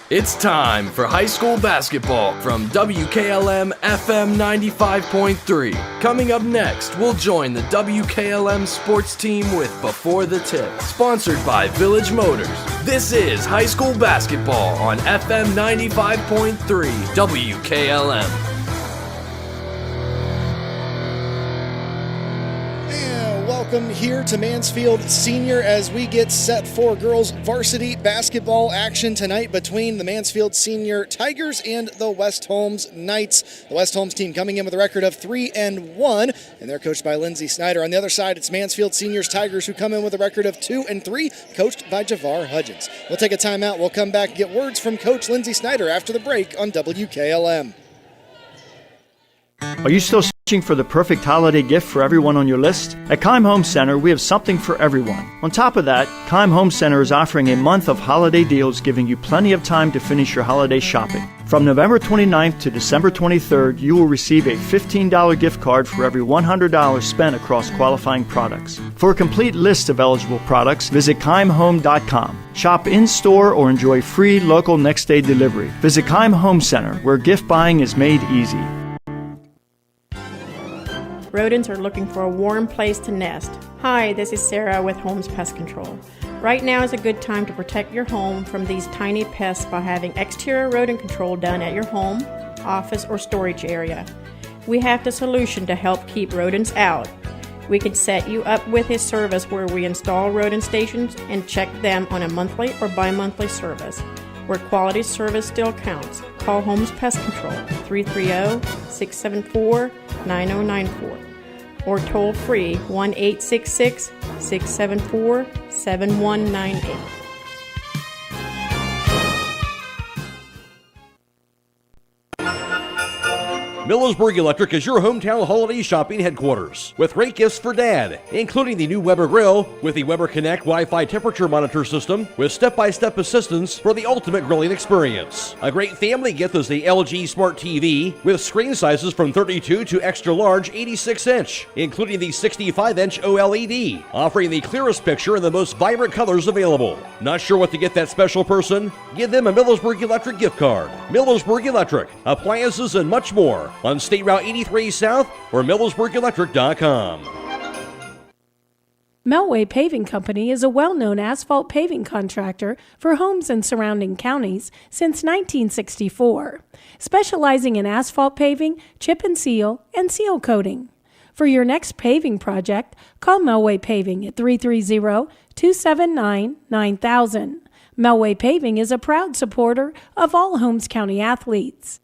It's time for high school basketball from WKLM-FM 95.3. Coming up next, we'll join the WKLM sports team with Before the Tip, sponsored by Village Motors. This is high school basketball on FM 95.3 WKLM. Welcome here to Mansfield Senior as we get set for girls varsity basketball action tonight between the Mansfield Senior Tigers and the West Holmes Knights. The West Holmes team coming in with a record of 3-1, and they're coached by Lindsey Snyder. On the other side, it's Mansfield Seniors Tigers who come in with a record of 2-3, coached by Javar Hudgens. We'll take a timeout. We'll come back and get words from Coach Lindsey Snyder after the break on WKLM. Are you still searching for the perfect holiday gift for everyone on your list? At Keim Home Center, we have something for everyone. On top of that, Keim Home Center is offering a month of holiday deals, giving you plenty of time to finish your holiday shopping. From November 29th to December 23rd, you will receive a $15 gift card for every $100 spent across qualifying products. For a complete list of eligible products, visit KeimHome.com. Shop in-store or enjoy free local next-day delivery. Visit Keim Home Center, where gift buying is made easy. Rodents are looking for a warm place to nest. Hi, this is Sarah with Holmes Pest Control. Right now is a good time to protect your home from these tiny pests by having exterior rodent control done at your home, office, or storage area. We have the solution to help keep rodents out. We can set you up with a service where we install rodent stations and check them on a monthly or bi-monthly service. Where quality service still counts, call Holmes Pest Control 330-674-9094 or toll free 1-866-674-7198. Millersburg Electric is your hometown holiday shopping headquarters with great gifts for Dad, including the new Weber Grill with the Weber Connect Wi-Fi temperature monitor system with step-by-step assistance for the ultimate grilling experience. A great family gift is the LG Smart TV with screen sizes from 32 to extra large 86-inch, including the 65-inch OLED, offering the clearest picture and the most vibrant colors available. Not sure what to get that special person? Give them a Millersburg Electric gift card. Millersburg Electric, appliances and much more. On State Route 83 South or MillersburgElectric.com. Melway Paving Company is a well-known asphalt paving contractor for homes in surrounding counties since 1964, specializing in asphalt paving, chip and seal coating. For your next paving project, call Melway Paving at 330-279-9000. Melway Paving is a proud supporter of all Holmes County athletes.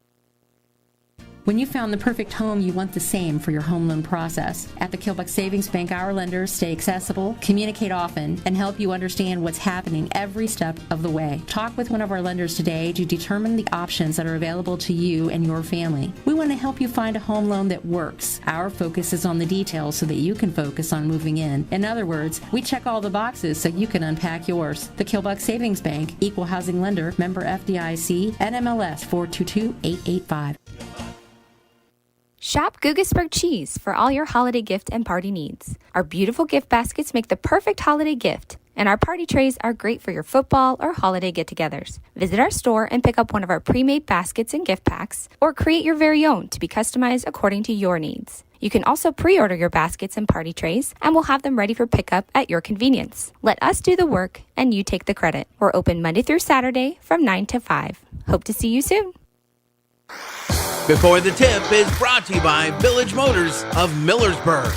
When you found the perfect home, you want the same for your home loan process. At the Kilbuck Savings Bank, our lenders stay accessible, communicate often, and help you understand what's happening every step of the way. Talk with one of our lenders today to determine the options that are available to you and your family. We want to help you find a home loan that works. Our focus is on the details so that you can focus on moving in. In other words, we check all the boxes so you can unpack yours. The Kilbuck Savings Bank, Equal Housing Lender, member FDIC, NMLS 422885. Shop Gugasburg Cheese for all your holiday gift and party needs. Our beautiful gift baskets make the perfect holiday gift, and our party trays are great for your football or holiday get-togethers. Visit our store and pick up one of our pre-made baskets and gift packs, or create your very own to be customized according to your needs. You can also pre-order your baskets and party trays, and we'll have them ready for pickup at your convenience. Let us do the work, and you take the credit. We're open Monday through Saturday from 9 to 5. Hope to see you soon. Before the Tip is brought to you by Village Motors of Millersburg.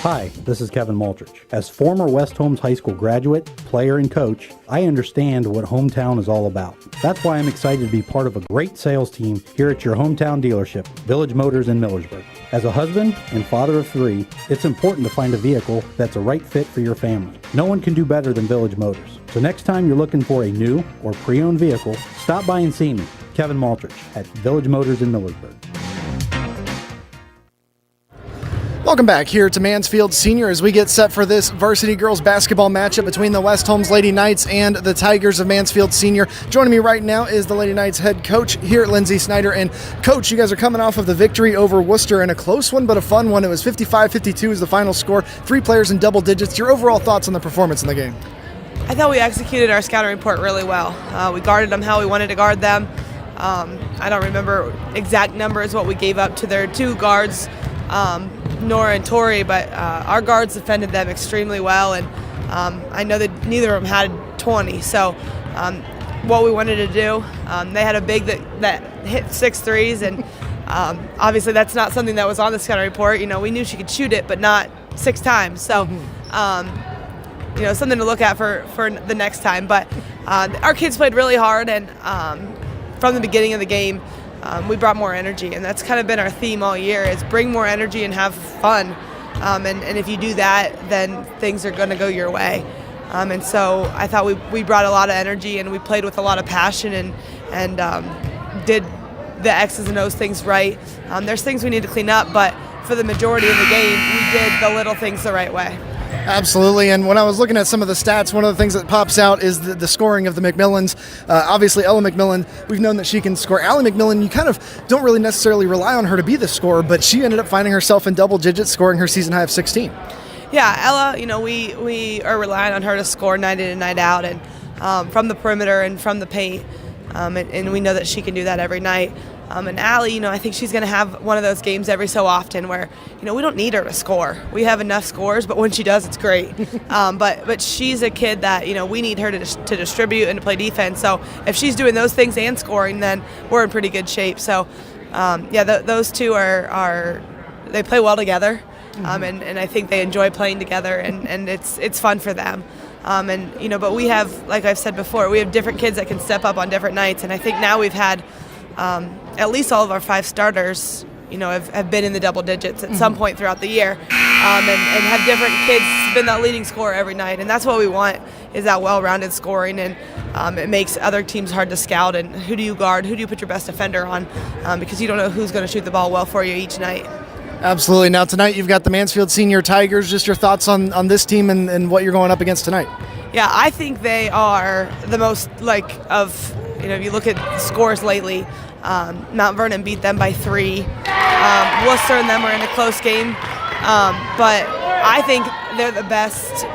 Hi, this is Kevin Multrich. As former West Holmes High School graduate, player, and coach, I understand what hometown is all about. That's why I'm excited to be part of a great sales team here at your hometown dealership, Village Motors in Millersburg. As a husband and father of 3, it's important to find a vehicle that's a right fit for your family. No one can do better than Village Motors. So next time you're looking for a new or pre-owned vehicle, stop by and see me, Kevin Multrich, at Village Motors in Millersburg. Welcome back here to Mansfield Senior as we get set for this varsity girls basketball matchup between the West Holmes Lady Knights and the Tigers of Mansfield Senior. Joining me right now is the Lady Knights head coach here, Lindsay Snyder. And Coach, you guys are coming off of the victory over Worcester in a close one but a fun one. It was 55-52 is the final score. 3 players in double digits. Your overall thoughts on the performance in the game? I thought we executed our scouting report really well. We guarded them how we wanted to guard them. I don't remember exact numbers what we gave up to their 2 guards, Nora and Tori, but our guards defended them extremely well, and I know that neither of them had 20. So what we wanted to do, they had a big that hit 6 threes, and obviously that's not something that was on the scouting report. You know, we knew she could shoot it, but not 6 times. So you know, something to look at for the next time. But our kids played really hard, and from the beginning of the game, we brought more energy, and that's kind of been our theme all year, is bring more energy and have fun. And if you do that, then things are going to go your way. And so I thought we brought a lot of energy, and we played with a lot of passion and did the X's and O's things right. There's things we need to clean up, but for the majority of the game, we did the little things the right way. Absolutely, and when I was looking at some of the stats, one of the things that pops out is the scoring of the McMillans. Obviously, Ella McMillan, we've known that she can score. Allie McMillan, you kind of don't really necessarily rely on her to be the scorer, but she ended up finding herself in double digits, scoring her season high of 16. Yeah, Ella, you know, we are relying on her to score night in and night out, and from the perimeter and from the paint, and we know that she can do that every night. And Allie, you know, I think she's going to have one of those games every so often where, you know, we don't need her to score. We have enough scores, but when she does, it's great. But she's a kid that, you know, we need her to distribute and to play defense. So if she's doing those things and scoring, then we're in pretty good shape. So, those two they play well together, and I think they enjoy playing together, and it's fun for them. And, you know, but we have, like I've said before, we have different kids that can step up on different nights, and I think now we've had at least all of our 5 starters, you know, have been in the double digits at some point throughout the year, and have different kids been that leading scorer every night, and that's what we want, is that well-rounded scoring, and it makes other teams hard to scout. And who do you guard? Who do you put your best defender on? Because you don't know who's going to shoot the ball well for you each night. Absolutely. Now tonight you've got the Mansfield Senior Tigers. Just your thoughts on this team and what you're going up against tonight. Yeah, I think they are the most, if you look at scores lately, Mount Vernon beat them by 3. Worcester and them are in a close game. But I think they're the best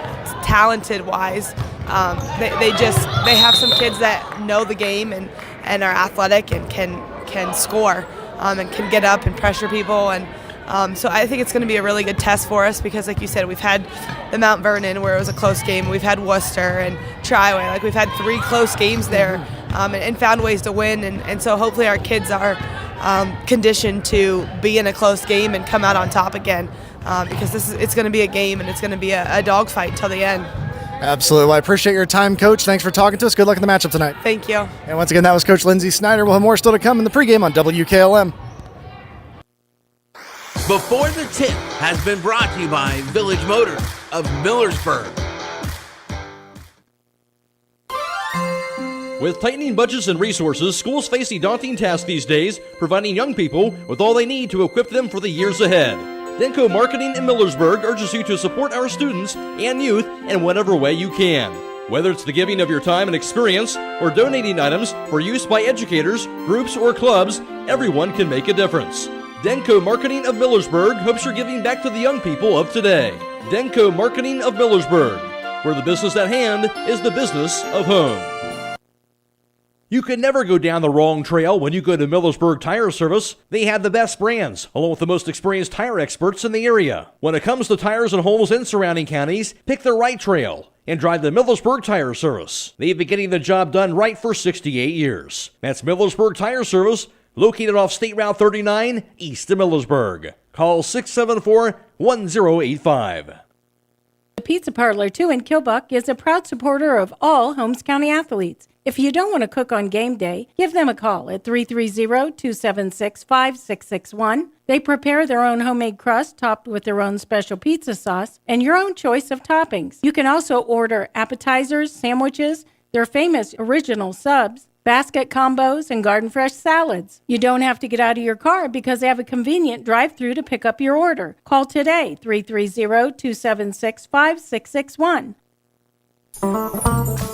talented-wise. They have some kids that know the game and are athletic and can score and can get up and pressure people. And so I think it's going to be a really good test for us because, like you said, we've had the Mount Vernon where it was a close game. We've had Worcester and Triway. We've had 3 close games there and found ways to win. And so hopefully our kids are conditioned to be in a close game and come out on top again because it's going to be a game and it's going to be a dogfight till the end. Absolutely. Well, I appreciate your time, Coach. Thanks for talking to us. Good luck in the matchup tonight. Thank you. And once again, that was Coach Lindsay Snyder. We'll have more still to come in the pregame on WKLM. Before the Tip has been brought to you by Village Motors of Millersburg. With tightening budgets and resources, schools face a daunting task these days, providing young people with all they need to equip them for the years ahead. Denko Marketing in Millersburg urges you to support our students and youth in whatever way you can. Whether it's the giving of your time and experience or donating items for use by educators, groups, or clubs, everyone can make a difference. Denko Marketing of Millersburg hopes you're giving back to the young people of today. Denko Marketing of Millersburg, where the business at hand is the business of home. You can never go down the wrong trail when you go to Millersburg Tire Service. They have the best brands, along with the most experienced tire experts in the area. When it comes to tires in Holmes and surrounding counties, pick the right trail and drive the Millersburg Tire Service. They've been getting the job done right for 68 years. That's Millersburg Tire Service, located off State Route 39, east of Millersburg. Call 674-1085. The Pizza Parlor 2 in Kilbuck is a proud supporter of all Holmes County athletes. If you don't want to cook on game day, give them a call at 330-276-5661. They prepare their own homemade crust topped with their own special pizza sauce and your own choice of toppings. You can also order appetizers, sandwiches, their famous original subs, basket combos, and garden fresh salads. You don't have to get out of your car because they have a convenient drive-thru to pick up your order. Call today, 330-276-5661.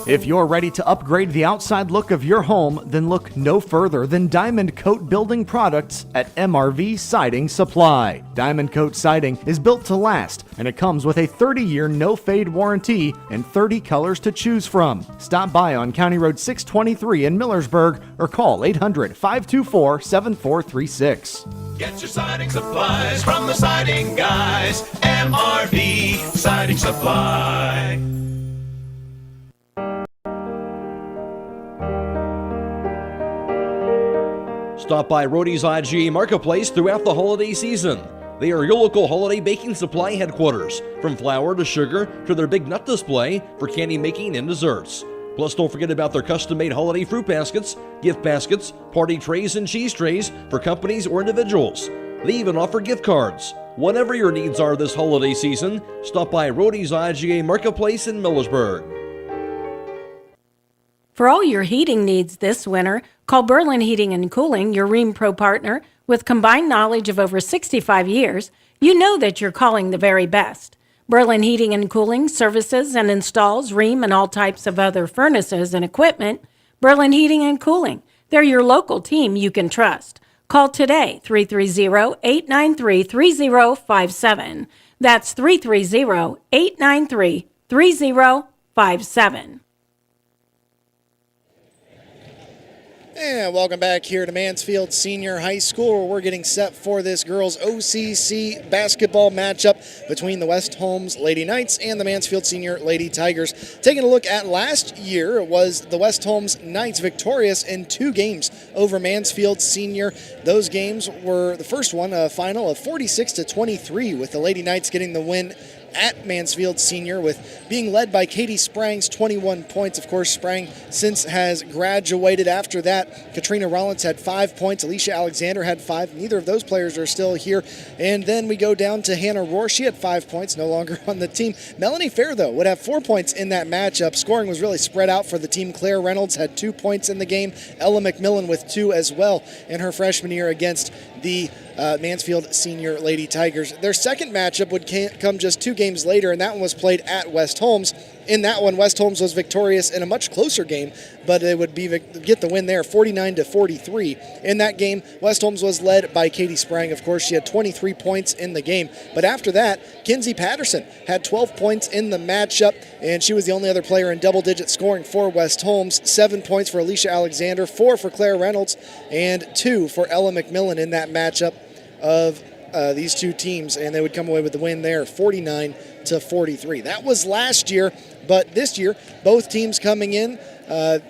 If you're ready to upgrade the outside look of your home, then look no further than Diamond Coat Building Products at MRV Siding Supply. Diamond Coat Siding is built to last, and it comes with a 30-year no-fade warranty and 30 colors to choose from. Stop by on County Road 623 in Millersburg or call 800-524-7436. Get your siding supplies from the siding guys. MRV Siding Supply. Stop by Rody's IGA Marketplace throughout the holiday season. They are your local holiday baking supply headquarters, from flour to sugar to their big nut display for candy making and desserts. Plus, don't forget about their custom-made holiday fruit baskets, gift baskets, party trays, and cheese trays for companies or individuals. They even offer gift cards. Whatever your needs are this holiday season, stop by Rody's IGA Marketplace in Millersburg. For all your heating needs this winter, call Berlin Heating and Cooling, your Rheem Pro partner. With combined knowledge of over 65 years, you know that you're calling the very best. Berlin Heating and Cooling services and installs Rheem and all types of other furnaces and equipment. Berlin Heating and Cooling, they're your local team you can trust. Call today, 330-893-3057. That's 330-893-3057. And welcome back here to Mansfield Senior High School, where we're getting set for this girls' OCC basketball matchup between the West Holmes Lady Knights and the Mansfield Senior Lady Tigers. Taking a look at last year, it was the West Holmes Knights victorious in 2 games over Mansfield Senior. Those games were the first one, a final of 46-23, with the Lady Knights getting the win at Mansfield Senior, with being led by Katie Sprang's 21 points. Of course, Sprang since has graduated. After that, Katrina Rollins had 5 points. Alicia Alexander had 5. Neither of those players are still here. And then we go down to Hannah Rohr. She had 5 points, no longer on the team. Melanie Fair, though, would have 4 points in that matchup. Scoring was really spread out for the team. Claire Reynolds had 2 points in the game. Ella McMillan with 2 as well in her freshman year against the Mansfield Senior Lady Tigers. Their second matchup would come just 2 games later, and that one was played at West Holmes. In that one, West Holmes was victorious in a much closer game, but it would get the win there, 49-43. In that game, West Holmes was led by Katie Sprang. Of course, she had 23 points in the game. But after that, Kinsey Patterson had 12 points in the matchup, and she was the only other player in double-digit scoring for West Holmes. 7 points for Alicia Alexander, 4 for Claire Reynolds, and 2 for Ella McMillan in that matchup of these two teams, and they would come away with the win there, 49-43. That was last year, but this year, both teams coming in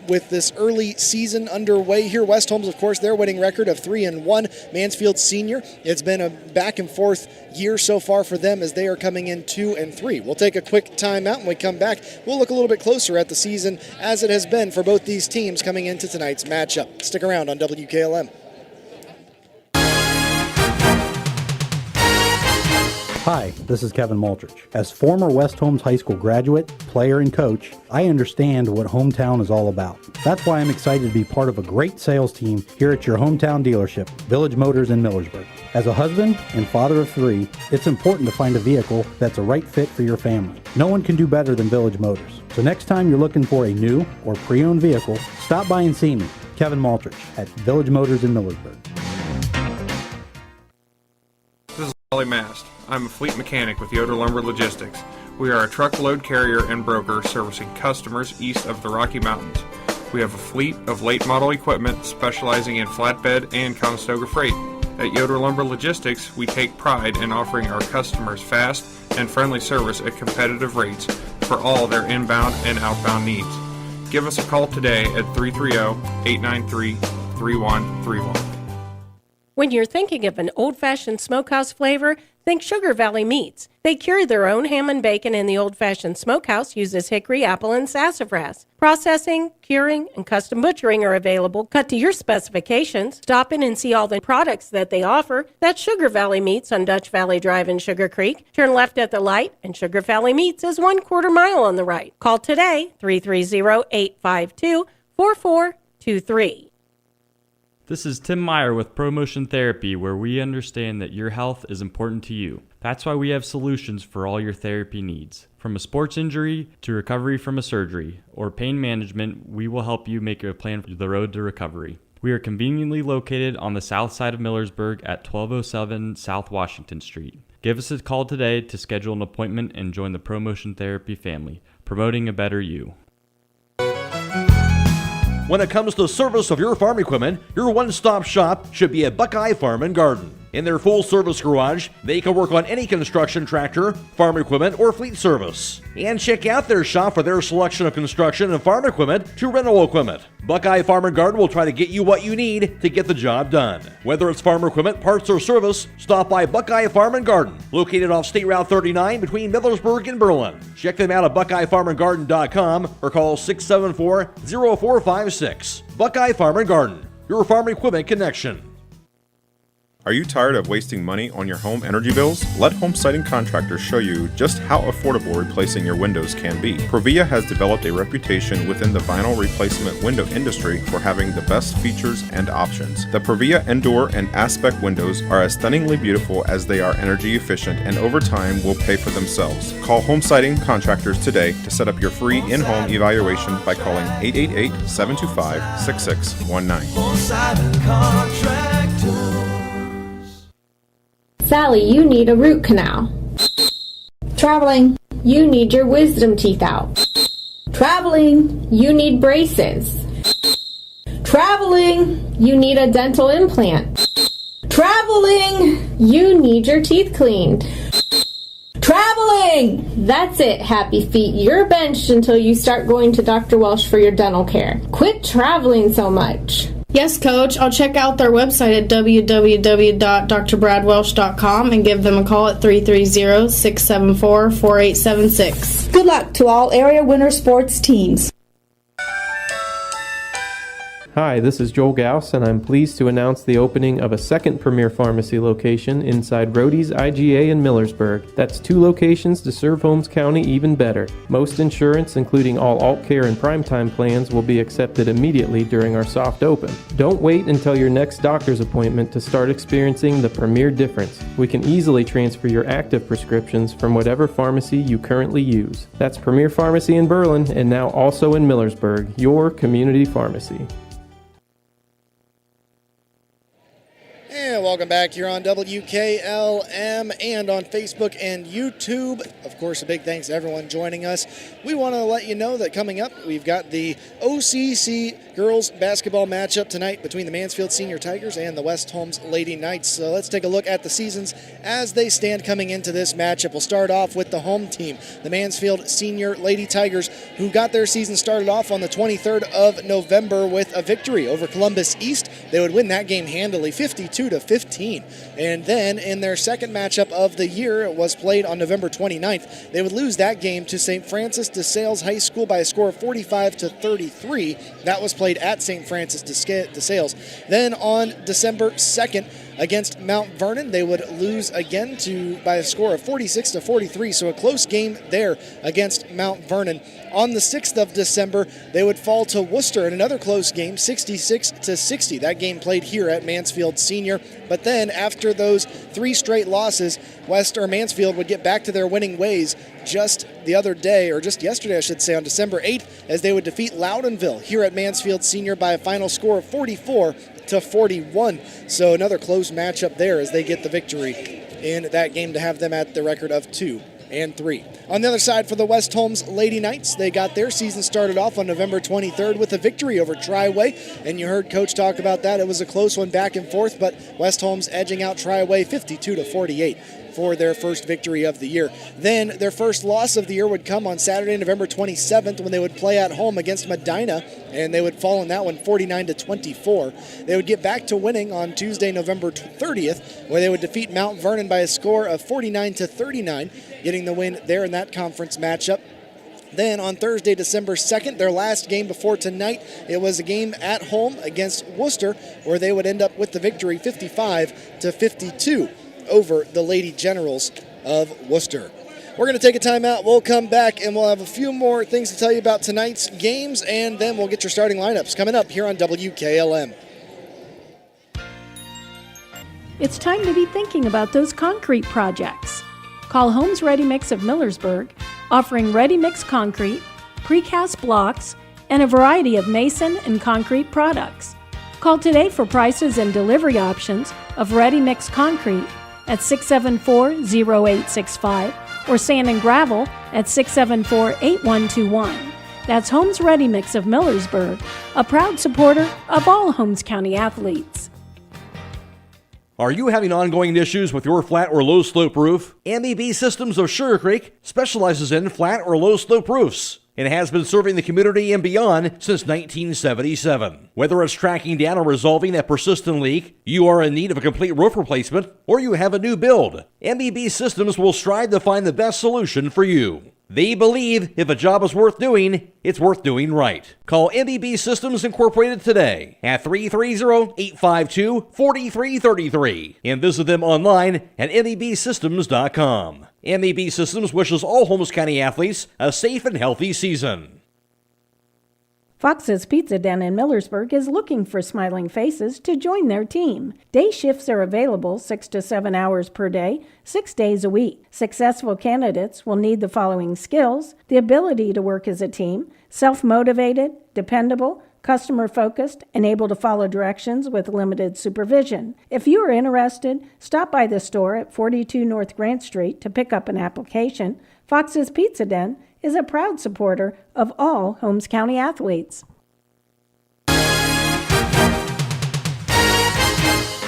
with this early season underway here. West Holmes, of course, their winning record of 3-1. Mansfield Senior, it's been a back-and-forth year so far for them as they are coming in 2-3. We'll take a quick timeout. When we come back, we'll look a little bit closer at the season as it has been for both these teams coming into tonight's matchup. Stick around on WKLM. Hi, this is Kevin Multrich. As former West Holmes High School graduate, player, and coach, I understand what hometown is all about. That's why I'm excited to be part of a great sales team here at your hometown dealership, Village Motors in Millersburg. As a husband and father of 3, it's important to find a vehicle that's a right fit for your family. No one can do better than Village Motors. So next time you're looking for a new or pre-owned vehicle, stop by and see me, Kevin Multrich, at Village Motors in Millersburg. This is Ollie Mast. I'm a fleet mechanic with Yoder Lumber Logistics. We are a truckload carrier and broker servicing customers east of the Rocky Mountains. We have a fleet of late model equipment specializing in flatbed and Conestoga freight. At Yoder Lumber Logistics, we take pride in offering our customers fast and friendly service at competitive rates for all their inbound and outbound needs. Give us a call today at 330-893-3131. When you're thinking of an old-fashioned smokehouse flavor, think Sugar Valley Meats. They cure their own ham and bacon, and the old-fashioned smokehouse uses hickory, apple, and sassafras. Processing, curing, and custom butchering are available, cut to your specifications. Stop in and see all the products that they offer. That's Sugar Valley Meats on Dutch Valley Drive in Sugar Creek. Turn left at the light, and Sugar Valley Meats is 1/4 mile on the right. Call today, 330-852-4423. 888-724-4876-23. This is Tim Meyer with ProMotion Therapy, where we understand that your health is important to you. That's why we have solutions for all your therapy needs. From a sports injury to recovery from a surgery or pain management, we will help you make a plan for the road to recovery. We are conveniently located on the south side of Millersburg at 1207 South Washington Street. Give us a call today to schedule an appointment and join the ProMotion Therapy family, promoting a better you. When it comes to service of your farm equipment, your one-stop shop should be at Buckeye Farm and Garden. In their full-service garage, they can work on any construction tractor, farm equipment, or fleet service. And check out their shop for their selection of construction and farm equipment to rental equipment. Buckeye Farm and Garden will try to get you what you need to get the job done. Whether it's farm equipment, parts, or service, stop by Buckeye Farm and Garden, located off State Route 39 between Millersburg and Berlin. Check them out at BuckeyeFarmandGarden.com or call 674-0456. Buckeye Farm and Garden, your farm equipment connection. Are you tired of wasting money on your home energy bills? Let Home Siding Contractors show you just how affordable replacing your windows can be. Provia has developed a reputation within the vinyl replacement window industry for having the best features and options. The Provia Endure and Aspect windows are as stunningly beautiful as they are energy efficient, and over time will pay for themselves. Call Home Siding Contractors today to set up your free in-home evaluation by calling 888-725-6619. Home Siding Contractors. Sally, you need a root canal. Traveling, you need your wisdom teeth out. Traveling, you need braces. Traveling, you need a dental implant. Traveling, you need your teeth cleaned. Traveling! That's it, happy feet. You're benched until you start going to Dr. Welsh for your dental care. Quit traveling so much. Yes, Coach. I'll check out their website at www.drbradwelsh.com and give them a call at 330-674-4876. Good luck to all area winter sports teams. Hi, this is Joel Gauss, and I'm pleased to announce the opening of a second Premier Pharmacy location inside Rody's IGA in Millersburg. That's 2 locations to serve Holmes County even better. Most insurance, including all alt care and primetime plans, will be accepted immediately during our soft open. Don't wait until your next doctor's appointment to start experiencing the Premier difference. We can easily transfer your active prescriptions from whatever pharmacy you currently use. That's Premier Pharmacy in Berlin, and now also in Millersburg, your community pharmacy. And welcome back here on WKLM and on Facebook and YouTube. Of course, a big thanks to everyone joining us. We want to let you know that coming up, we've got the OCC girls basketball matchup tonight between the Mansfield Senior Tigers and the West Holmes Lady Knights. So let's take a look at the seasons as they stand coming into this matchup. We'll start off with the home team, the Mansfield Senior Lady Tigers, who got their season started off on the 23rd of November with a victory over Columbus East. They would win that game handily, 52-15. And then in their second matchup of the year, it was played on November 29th. They would lose that game to St. Francis de Sales High School by a score of 45-33. That was played at St. Francis de Sales. Then on December 2nd, against Mount Vernon, they would lose again by a score of 46-43, so a close game there against Mount Vernon. On the 6th of December, they would fall to Worcester in another close game, 66-60. That game played here at Mansfield Senior. But then after those 3 straight losses, Mansfield would get back to their winning ways just the other day, or just yesterday I should say, on December 8th, as they would defeat Loudonville here at Mansfield Senior by a final score of 44-41. So another close matchup there as they get the victory in that game to have them at the record of 2-3. On the other side for the West Holmes Lady Knights, they got their season started off on November 23rd with a victory over Triway, and you heard Coach talk about that. It was a close one back and forth, but West Holmes edging out Triway 52-48 for their first victory of the year. Then their first loss of the year would come on Saturday, November 27th, when they would play at home against Medina, and they would fall in that one 49-24. They would get back to winning on Tuesday, November 30th, where they would defeat Mount Vernon by a score of 49-39, getting the win there in that conference matchup. Then on Thursday, December 2nd, their last game before tonight, it was a game at home against Worcester, where they would end up with the victory 55-52 over the Lady Generals of Worcester. We're going to take a timeout. We'll come back and we'll have a few more things to tell you about tonight's games, and then we'll get your starting lineups coming up here on WKLM. It's time to be thinking about those concrete projects. Call Holmes Ready Mix of Millersburg, offering ready mix concrete, precast blocks, and a variety of mason and concrete products. Call today for prices and delivery options of ready mix concrete at 674-0865 or sand and gravel at 674-8121. That's Holmes Ready Mix of Millersburg, a proud supporter of all Holmes County athletes. Are you having ongoing issues with your flat or low slope roof? MEB Systems of Sugar Creek specializes in flat or low slope roofs and has been serving the community and beyond since 1977. Whether it's tracking down or resolving a persistent leak, you are in need of a complete roof replacement, or you have a new build, MEB Systems will strive to find the best solution for you. They believe if a job is worth doing, it's worth doing right. Call MEB Systems Incorporated today at 330-852-4333 and visit them online at mebsystems.com. MEB Systems wishes all Holmes County athletes a safe and healthy season. Fox's Pizza Den in Millersburg is looking for smiling faces to join their team. Day shifts are available 6 to 7 hours per day, 6 days a week. Successful candidates will need the following skills: the ability to work as a team, self-motivated, dependable, customer-focused, and able to follow directions with limited supervision. If you are interested, stop by the store at 42 North Grant Street to pick up an application. Fox's Pizza Den is a proud supporter of all Holmes County athletes.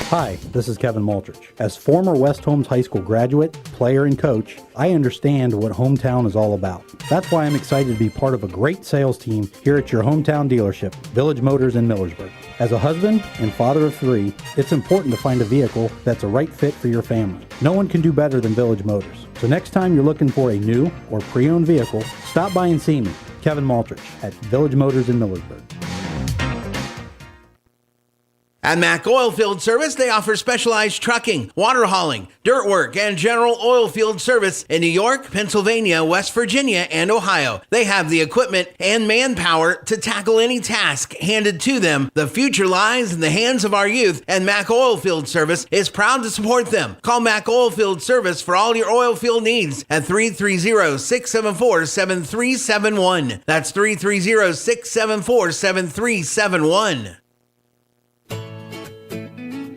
Hi, this is Kevin Maltrich. As former West Holmes High School graduate, player, and coach, I understand what hometown is all about. That's why I'm excited to be part of a great sales team here at your hometown dealership, Village Motors in Millersburg. As a husband and father of 3, it's important to find a vehicle that's a right fit for your family. No one can do better than Village Motors. So next time you're looking for a new or pre-owned vehicle, stop by and see me, Kevin Maltrich, at Village Motors in Millersburg. At Mack Oilfield Service, they offer specialized trucking, water hauling, dirt work, and general oil field service in New York, Pennsylvania, West Virginia, and Ohio. They have the equipment and manpower to tackle any task handed to them. The future lies in the hands of our youth, and Mack Oilfield Service is proud to support them. Call Mack Oilfield Service for all your oil field needs at 330-674-7371. That's 330-674-7371.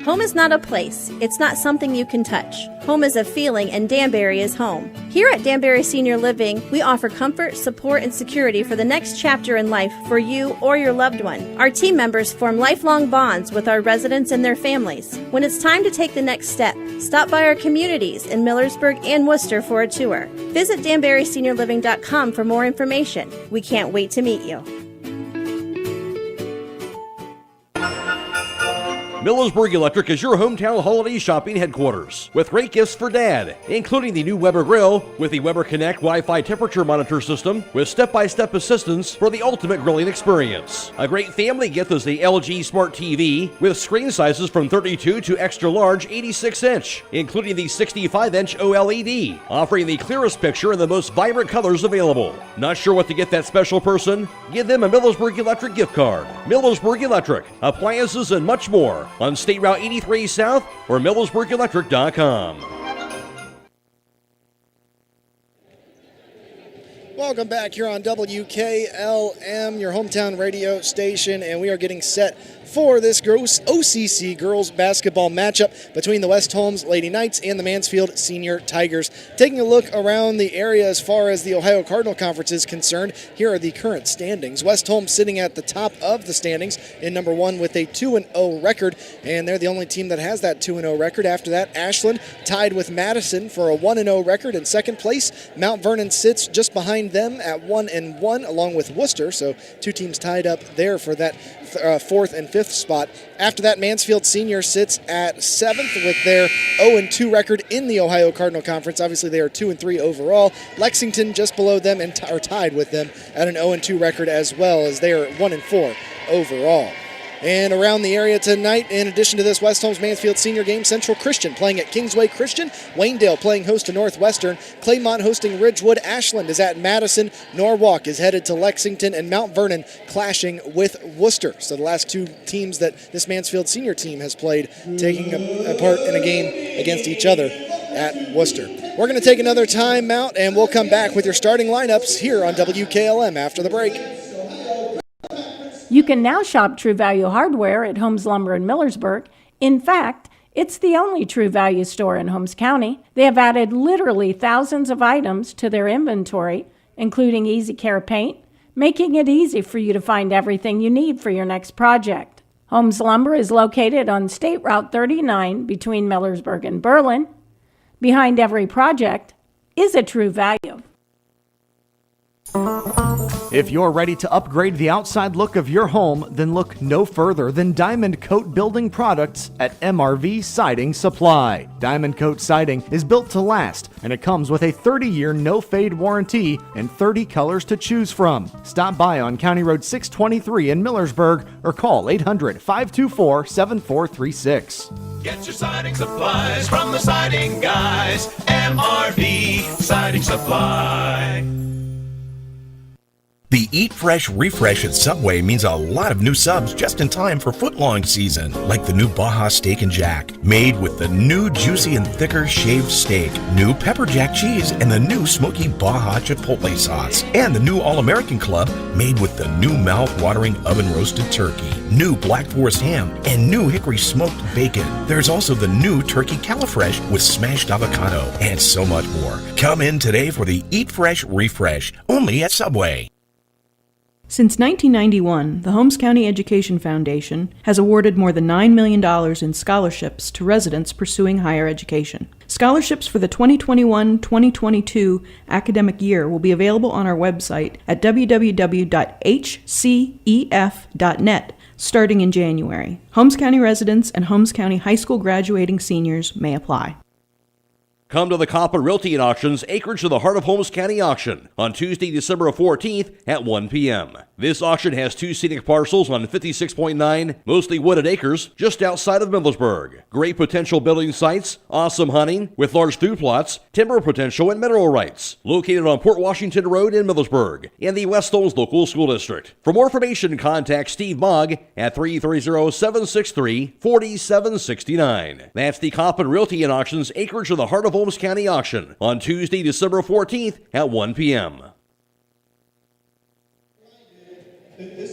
Home is not a place. It's not something you can touch. Home is a feeling, and Danbury is home. Here at Danbury Senior Living, we offer comfort, support, and security for the next chapter in life for you or your loved one. Our team members form lifelong bonds with our residents and their families. When it's time to take the next step, stop by our communities in Millersburg and Worcester for a tour. Visit DanburySeniorLiving.com for more information. We can't wait to meet you. Millersburg Electric is your hometown holiday shopping headquarters with great gifts for Dad, including the new Weber grill with the Weber Connect Wi-Fi temperature monitor system with step-by-step assistance for the ultimate grilling experience. A great family gift is the LG Smart TV with screen sizes from 32 to extra large 86-inch, including the 65-inch OLED, offering the clearest picture and the most vibrant colors available. Not sure what to get that special person? Give them a Millersburg Electric gift card. Millersburg Electric, appliances and much more on State Route 83 South or MillersburgElectric.com. Welcome back here on WKLM, your hometown radio station, and we are getting set for this OCC girls basketball matchup between the West Holmes Lady Knights and the Mansfield Senior Tigers. Taking a look around the area as far as the Ohio Cardinal Conference is concerned, here are the current standings. West Holmes sitting at the top of the standings in number 1 with a 2-0 record, and they're the only team that has that 2-0 record. After that, Ashland tied with Madison for a 1-0 record in second place. Mount Vernon sits just behind them at 1-1 along with Worcester, so two teams tied up there for that 4th and 5th spot. After that, Mansfield Senior sits at 7th with their 0-2 record in the Ohio Cardinal Conference. Obviously, they are 2-3 overall. Lexington just below them and are tied with them at an 0-2 record as well, as they are 1-4 overall. And around the area tonight, in addition to this West Holmes Mansfield Senior game, Central Christian playing at Kingsway Christian, Waynedale playing host to Northwestern, Claymont hosting Ridgewood, Ashland is at Madison, Norwalk is headed to Lexington, and Mount Vernon clashing with Worcester. So the last two teams that this Mansfield Senior team has played taking a part in a game against each other at Worcester. We're going to take another timeout, and we'll come back with your starting lineups here on WKLM after the break. You can now shop True Value Hardware at Holmes Lumber in Millersburg. In fact, it's the only True Value store in Holmes County. They have added literally thousands of items to their inventory, including Easy Care paint, making it easy for you to find everything you need for your next project. Holmes Lumber is located on State Route 39 between Millersburg and Berlin. Behind every project is a True Value. If you're ready to upgrade the outside look of your home, then look no further than Diamond Coat Building Products at MRV Siding Supply. Diamond Coat Siding is built to last, and it comes with a 30-year no-fade warranty and 30 colors to choose from. Stop by on County Road 623 in Millersburg or call 800-524-7436. Get your siding supplies from the siding guys. MRV Siding Supply. The Eat Fresh Refresh at Subway means a lot of new subs just in time for footlong season, like the new Baja Steak and Jack, made with the new juicy and thicker shaved steak, new pepper jack cheese, and the new smoky Baja Chipotle sauce, and the new All-American Club, made with the new mouth-watering oven-roasted turkey, new Black Forest ham, and new hickory smoked bacon. There's also the new Turkey Califresh with smashed avocado, and so much more. Come in today for the Eat Fresh Refresh, only at Subway. Since 1991, the Holmes County Education Foundation has awarded more than $9 million in scholarships to residents pursuing higher education. Scholarships for the 2021-2022 academic year will be available on our website at www.hcef.net starting in January. Holmes County residents and Holmes County high school graduating seniors may apply. Come to the Coppa Realty and Auctions acreage of the Heart of Holmes County auction on Tuesday, December 14th at 1 p.m. This auction has two scenic parcels on 56.9 mostly wooded acres just outside of Millersburg. Great potential building sites, awesome hunting with large food plots, timber potential, and mineral rights. Located on Port Washington Road in Millersburg in the West Holmes Local School District. For more information, contact Steve Mogg at 330-763-4769. That's the Coppa Realty and Auctions acreage of the Heart of Holmes County auction on Tuesday, December 14th at 1 p.m.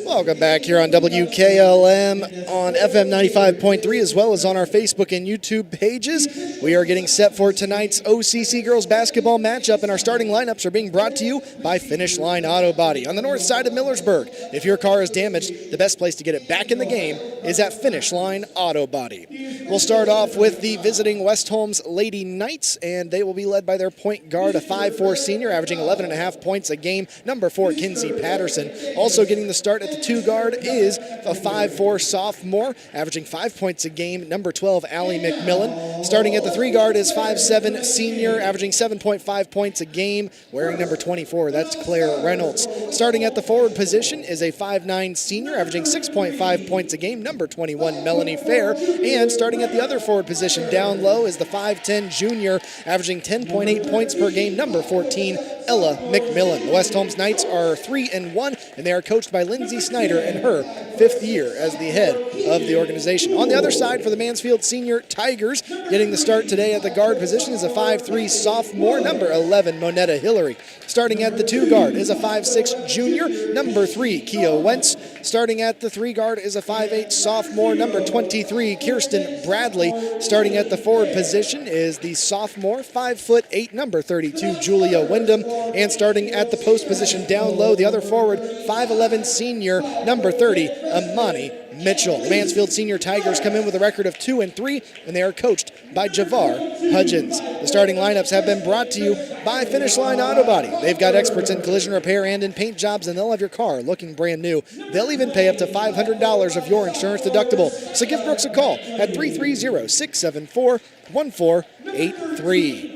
Welcome back here on WKLM on FM 95.3 as well as on our Facebook and YouTube pages. We are getting set for tonight's OCC girls basketball matchup, and our starting lineups are being brought to you by Finish Line Auto Body. On the north side of Millersburg, if your car is damaged, the best place to get it back in the game is at Finish Line Auto Body. We'll start off with the visiting West Holmes Lady Knights, and they will be led by their point guard, a 5'4 senior, averaging 11.5 points a game, number 4, Kinsey Patterson. Also getting the start at the 2 guard is a 5'4 sophomore, averaging 5 points a game, number 12, Allie McMillan. Starting at the 3 guard is 5'7 senior, averaging 7.5 points a game, wearing number 24, that's Claire Reynolds. Starting at the forward position is a 5'9 senior, averaging 6.5 points a game, number 21, Melanie Fair. And starting at the other forward position down low is the 5'10 junior, averaging 10.8 points per game, number 14, Ella McMillan. The West Holmes Knights are 3-1, and they are coached by Lindsay Snyder in her 5th year as the head of the organization. On the other side for the Mansfield Senior Tigers, getting the start today at the guard position is a 5'3 sophomore, number 11, Monetta Hillary. Starting at the 2 guard is a 5'6 junior, number 3, Keo Wentz. Starting at the 3 guard is a 5'8 sophomore, number 23, Kirsten Bradley. Starting at the forward position is the sophomore, 5'8", number 32, Julia Wyndham. And starting at the post position down low, the other forward, 5'11 senior, number 30, Amani Mitchell. The Mansfield Senior Tigers come in with a record of 2-3, and they are coached by Javar Hudgens. The starting lineups have been brought to you by Finish Line Auto Body. They've got experts in collision repair and in paint jobs, and they'll have your car looking brand new. They'll even pay up to $500 of your insurance deductible. So give Brooks a call at 330-674-1483.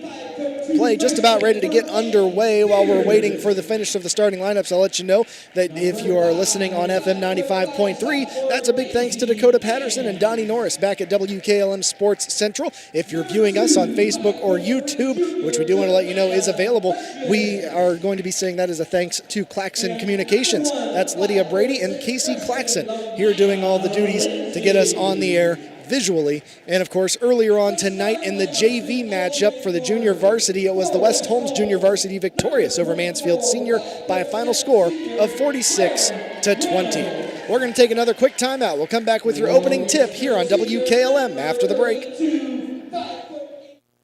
play just about ready to get underway. While we're waiting for the finish of the starting lineups, I'll let you know that if you are listening on FM 95.3, that's a big thanks to Dakota Patterson and Donnie Norris back at WKLM Sports Central. If you're viewing us on Facebook or YouTube, which we do want to let you know is available, we are going to be saying that as a thanks to Claxon Communications. That's Lydia Brady and Casey Claxon here doing all the duties to get us on the air visually. And of course, earlier on tonight in the JV matchup for the junior varsity, it was the West Holmes junior varsity victorious over Mansfield Senior by a final score of 46-20. We're going to take another quick timeout. We'll come back with your opening tip here on WKLM after the break.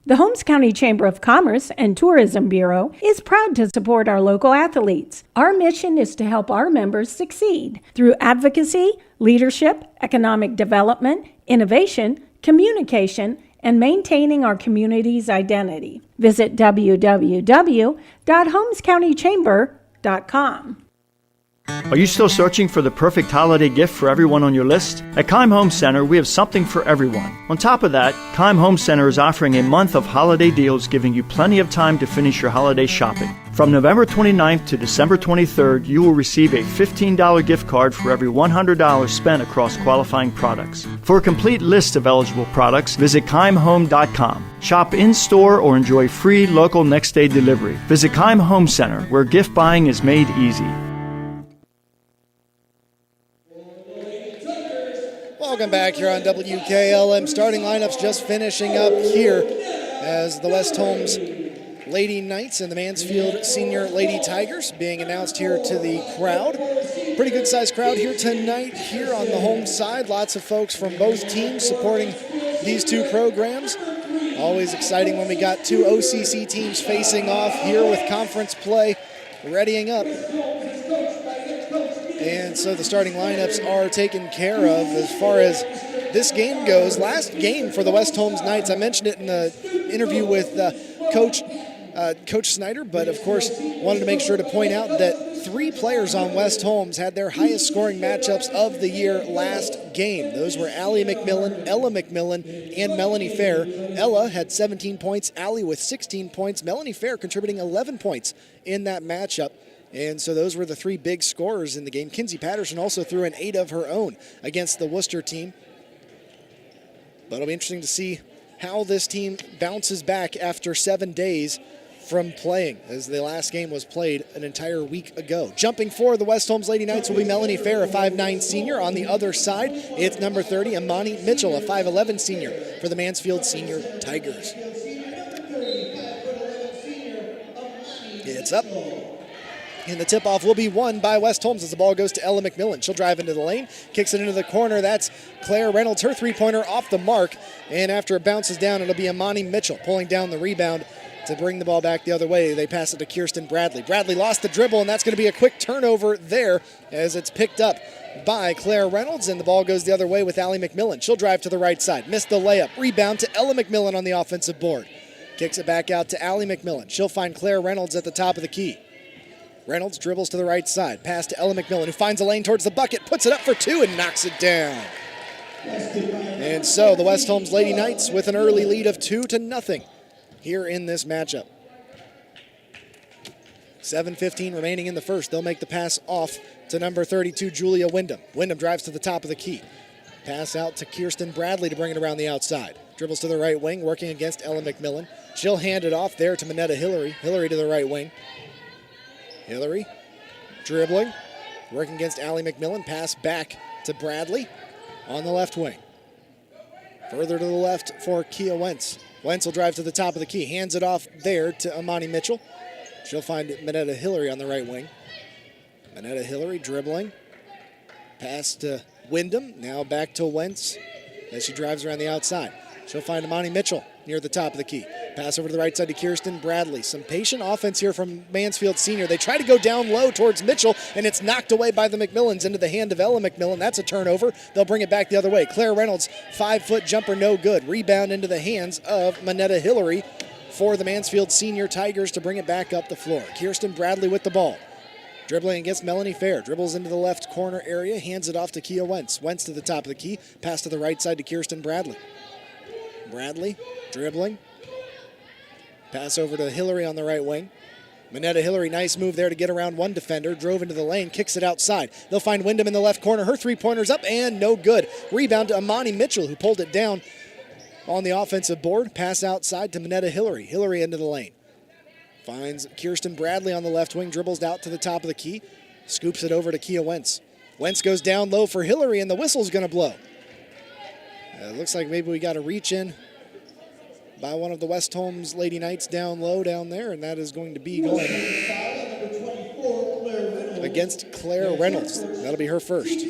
The Holmes County Chamber of Commerce and Tourism Bureau is proud to support our local athletes. Our mission is to help our members succeed through advocacy, leadership, economic development, innovation, communication, and maintaining our community's identity. Visit www.holmescountychamber.com. Are you still searching for the perfect holiday gift for everyone on your list? At Keim Home Center, we have something for everyone. On top of that, Keim Home Center is offering a month of holiday deals, giving you plenty of time to finish your holiday shopping. From November 29th to December 23rd, you will receive a $15 gift card for every $100 spent across qualifying products. For a complete list of eligible products, visit KeimHome.com. Shop in-store or enjoy free local next-day delivery. Visit Keim Home Center, where gift buying is made easy. Welcome back here on WKLM. Starting lineups just finishing up here as the West Holmes Lady Knights and the Mansfield Senior Lady Tigers being announced here to the crowd. Pretty good sized crowd here tonight here on the home side. Lots of folks from both teams supporting these two programs. Always exciting when we got two OCC teams facing off here with conference play readying up. And so the starting lineups are taken care of as far as this game goes. Last game for the West Holmes Knights, I mentioned it in the interview with Coach Snyder, but of course wanted to make sure to point out that 3 players on West Holmes had their highest scoring matchups of the year last game. Those were Allie McMillan, Ella McMillan, and Melanie Fair. Ella had 17 points, Allie with 16 points, Melanie Fair contributing 11 points in that matchup. And so those were the 3 big scorers in the game. Kinsey Patterson also threw an 8 of her own against the Worcester team. But it'll be interesting to see how this team bounces back after 7 days from playing, as the last game was played an entire week ago. Jumping for the West Holmes Lady Knights will be Melanie Fair, a 5'9 senior. On the other side, it's number 30, Amani Mitchell, a 5'11 senior for the Mansfield Senior Tigers. It's up. And the tip-off will be won by West Holmes as the ball goes to Ella McMillan. She'll drive into the lane, kicks it into the corner. That's Claire Reynolds, her three-pointer off the mark. And after it bounces down, it'll be Amani Mitchell pulling down the rebound to bring the ball back the other way. They pass it to Kirsten Bradley. Bradley lost the dribble, and that's going to be a quick turnover there as it's picked up by Claire Reynolds, and the ball goes the other way with Allie McMillan. She'll drive to the right side, missed the layup. Rebound to Ella McMillan on the offensive board. Kicks it back out to Allie McMillan. She'll find Claire Reynolds at the top of the key. Reynolds dribbles to the right side. Pass to Ella McMillan, who finds a lane towards the bucket, puts it up for 2 and knocks it down. And so the West Holmes Lady Knights with an early lead of 2-0 here in this matchup. 7:15 remaining in the first. They'll make the pass off to number 32, Julia Wyndham. Wyndham drives to the top of the key. Pass out to Kirsten Bradley to bring it around the outside. Dribbles to the right wing, working against Ella McMillan. She'll hand it off there to Minetta Hillary. Hillary to the right wing. Hillary dribbling, working against Allie McMillan. Pass back to Bradley on the left wing. Further to the left for Kia Wentz. Wentz will drive to the top of the key. Hands it off there to Amani Mitchell. She'll find Minetta Hillary on the right wing. Minetta Hillary dribbling. Pass to Wyndham. Now back to Wentz as she drives around the outside. She'll find Amani Mitchell near the top of the key. Pass over to the right side to Kirsten Bradley. Some patient offense here from Mansfield Senior. They try to go down low towards Mitchell, and it's knocked away by the McMillans into the hand of Ella McMillan. That's a turnover. They'll bring it back the other way. Claire Reynolds, 5-foot jumper, no good. Rebound into the hands of Minetta Hillary for the Mansfield Senior Tigers to bring it back up the floor. Kirsten Bradley with the ball. Dribbling against Melanie Fair. Dribbles into the left corner area. Hands it off to Kia Wentz. Wentz to the top of the key. Pass to the right side to Kirsten Bradley. Bradley dribbling. Pass over to Hillary on the right wing. Minetta Hillary, nice move there to get around one defender. Drove into the lane, kicks it outside. They'll find Wyndham in the left corner. Her three-pointer's up and no good. Rebound to Amani Mitchell, who pulled it down on the offensive board. Pass outside to Minetta Hillary. Hillary into the lane. Finds Kirsten Bradley on the left wing, dribbles out to the top of the key. Scoops it over to Kia Wentz. Wentz goes down low for Hillary, and the whistle's going to blow. It looks like maybe we got a reach in by one of the West Holmes Lady Knights down low down there, and that is going to be going against Claire Reynolds. That'll be her first.